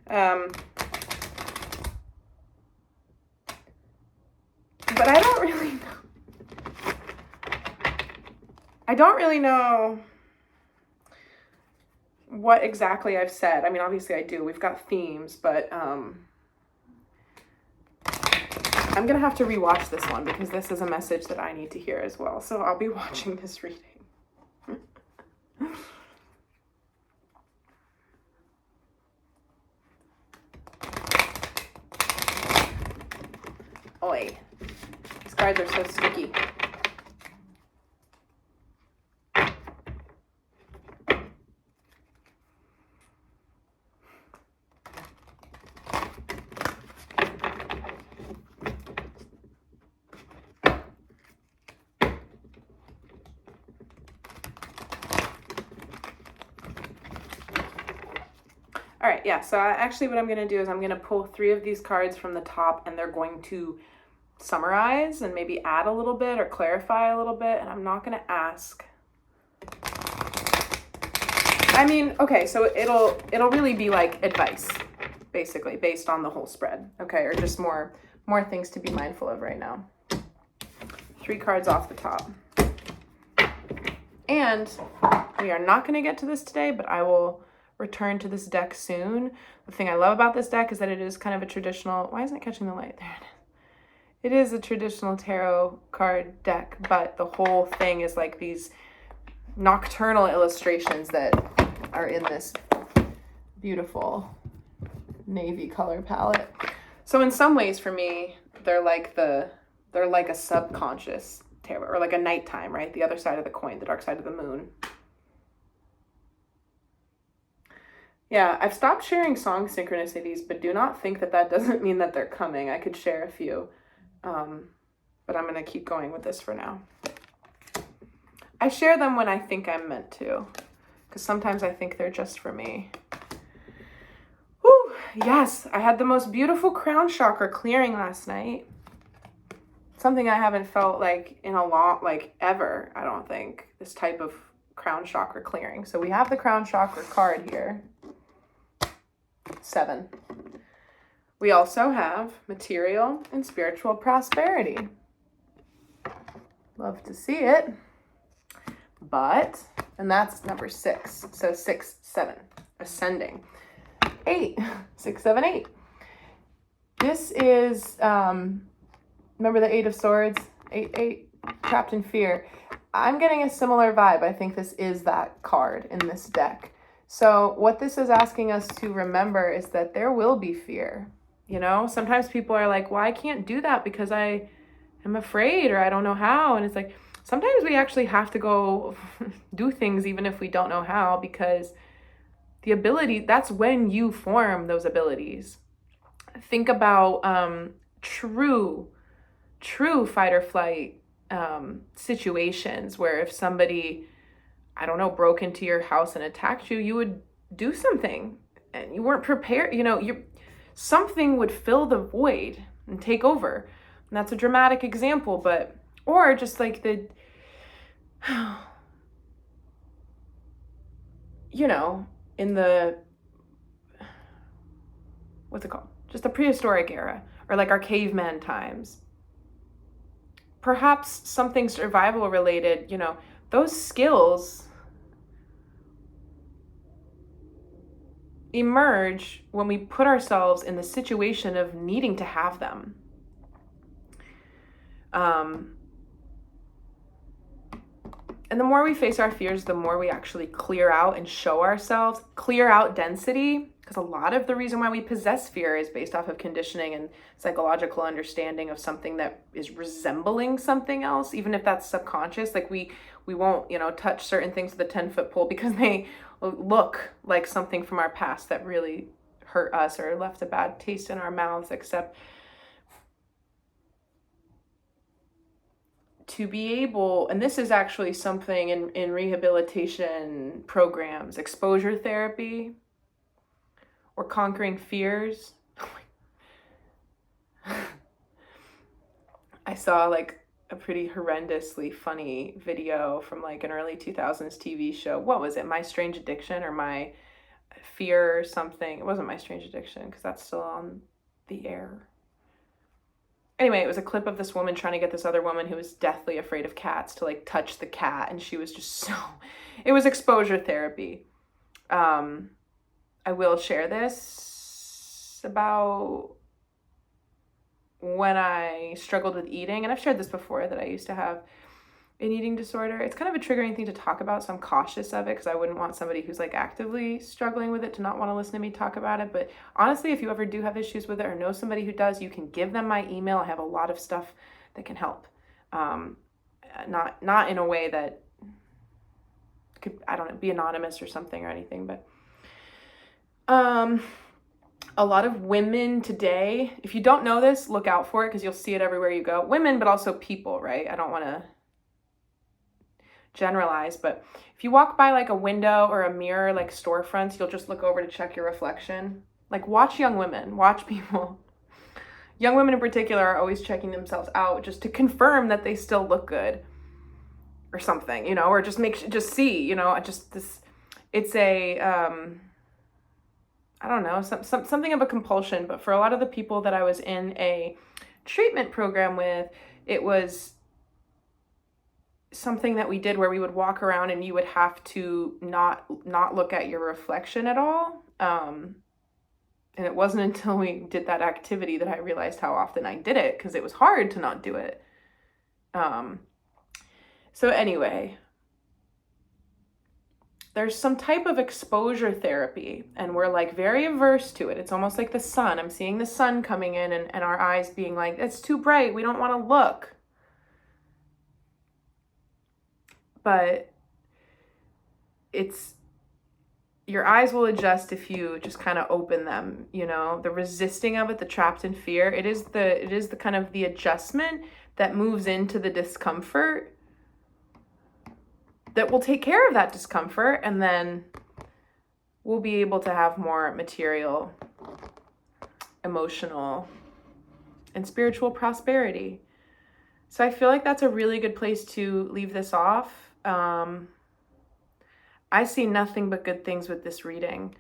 But I don't really know what exactly I've said. I mean, obviously I do. We've got themes, but I'm going to have to rewatch this one because this is a message that I need to hear as well. So I'll be watching this reading. Oi. These cards are so sticky. All right, yeah, so actually what I'm going to do is I'm going to pull 3 of these cards from the top, and they're going to summarize and maybe add a little bit or clarify a little bit, and I'm not going to ask. I mean, okay, so it'll really be like advice, basically, based on the whole spread, okay, or just more things to be mindful of right now. 3 cards off the top. And we are not going to get to this today, but I will return to this deck soon. The thing I love about this deck is that it is kind of a traditional, why isn't it catching the light? There it is. It is a traditional tarot card deck, but the whole thing is like these nocturnal illustrations that are in this beautiful navy color palette. So in some ways for me, they're like a subconscious tarot, or like a nighttime, right? The other side of the coin, the dark side of the moon. Yeah, I've stopped sharing song synchronicities, but do not think that that doesn't mean that they're coming. I could share a few, but I'm going to keep going with this for now. I share them when I think I'm meant to, because sometimes I think they're just for me. Whew, yes, I had the most beautiful crown chakra clearing last night. Something I haven't felt like in a lot, like ever, I don't think, this type of crown chakra clearing. So we have the crown chakra card here. 7. We also have material and spiritual prosperity. Love to see it. But, and that's number 6. So 6, 7, ascending. 8, 6, 7, 8. This is, remember the 8 of Swords? 8, trapped in fear. I'm getting a similar vibe. I think this is that card in this deck. So what this is asking us to remember is that there will be fear. You know, sometimes people are like, well, I can't do that because I am afraid or I don't know how. And it's like, sometimes we actually have to go do things even if we don't know how, because the ability, that's when you form those abilities. Think about true fight or flight situations where if somebody, I don't know, broke into your house and attacked you, you would do something and you weren't prepared. You know, something would fill the void and take over. And that's a dramatic example, but, or just like you know, in the, what's it called? Just the prehistoric era, or like our caveman times. Perhaps something survival related, you know, those skills emerge when we put ourselves in the situation of needing to have them. And the more we face our fears, the more we actually clear out and show ourselves, clear out density, because a lot of the reason why we possess fear is based off of conditioning and psychological understanding of something that is resembling something else, even if that's subconscious. Like we won't, touch certain things with a 10-foot pole because they look like something from our past that really hurt us or left a bad taste in our mouths, except to be able, and this is actually something in rehabilitation programs, exposure therapy or conquering fears. I saw like a pretty horrendously funny video from like an early 2000s TV show. What was it? My Strange Addiction or My Fear or something. It wasn't My Strange Addiction because that's still on the air. Anyway, it was a clip of this woman trying to get this other woman who was deathly afraid of cats to like touch the cat. And she was just it was exposure therapy. I will share this about when I struggled with eating. And I've shared this before, that I used to have an eating disorder. It's kind of a triggering thing to talk about, so I'm cautious of it because I wouldn't want somebody who's like actively struggling with it to not want to listen to me talk about it. But honestly, if you ever do have issues with it or know somebody who does, you can give them my email. I have a lot of stuff that can help. Not in a way that could, I don't know, be anonymous or something or anything, but a lot of women today, if you don't know this, look out for it because you'll see it everywhere you go. Women, but also people, right? I don't want to generalize, but if you walk by like a window or a mirror, like storefronts, you'll just look over to check your reflection. Like watch young women, watch people. Young women in particular are always checking themselves out just to confirm that they still look good or something, or just see, it's a, I don't know, something of a compulsion. But for a lot of the people that I was in a treatment program with, it was something that we did where we would walk around and you would have to not look at your reflection at all. And it wasn't until we did that activity that I realized how often I did it, because it was hard to not do it. So anyway, there's some type of exposure therapy and we're like very averse to it. It's almost like the sun. I'm seeing the sun coming in and our eyes being like, it's too bright, we don't want to look. But your eyes will adjust if you just kind of open them, the resisting of it, the trapped in fear. It is the kind of the adjustment that moves into the discomfort that will take care of that discomfort, and then we'll be able to have more material, emotional, and spiritual prosperity. So I feel like that's a really good place to leave this off. I see nothing but good things with this reading.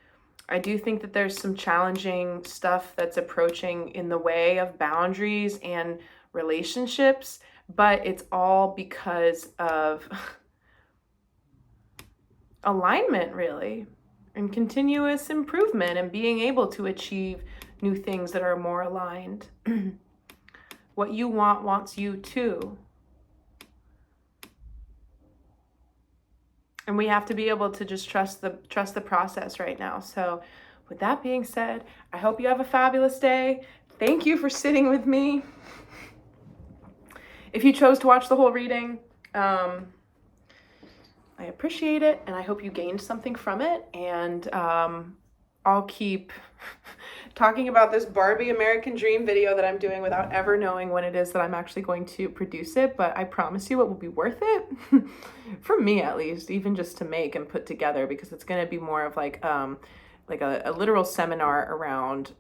I do think that there's some challenging stuff that's approaching in the way of boundaries and relationships, but it's all because of alignment, really, and continuous improvement and being able to achieve new things that are more aligned. What you want wants you too. And we have to be able to just trust the process right now. So with that being said, I hope you have a fabulous day. Thank you for sitting with me. If you chose to watch the whole reading, I appreciate it, and I hope you gained something from it. And I'll keep talking about this Barbie American Dream video that I'm doing without ever knowing when it is that I'm actually going to produce it, but I promise you it will be worth it, for me at least, even just to make and put together, because it's going to be more of like a literal seminar around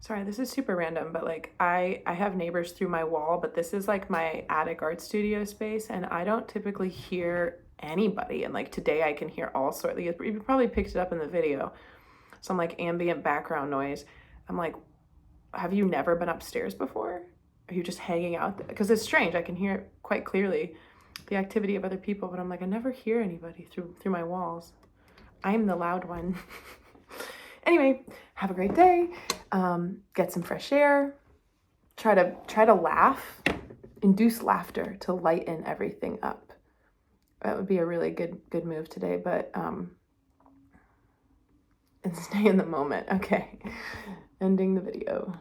sorry, this is super random, but like I have neighbors through my wall, but this is like my attic art studio space, and I don't typically hear anybody. And like today I can hear all sorts. You probably picked it up in the video. Some like ambient background noise. I'm like, have you never been upstairs before? Are you just hanging out there? Because it's strange. I can hear it quite clearly, the activity of other people, but I'm like, I never hear anybody through my walls. I'm the loud one. Anyway, have a great day. Get some fresh air. Try to laugh. Induce laughter to lighten everything up. That would be a really good move today, but and stay in the moment. Okay. Ending the video.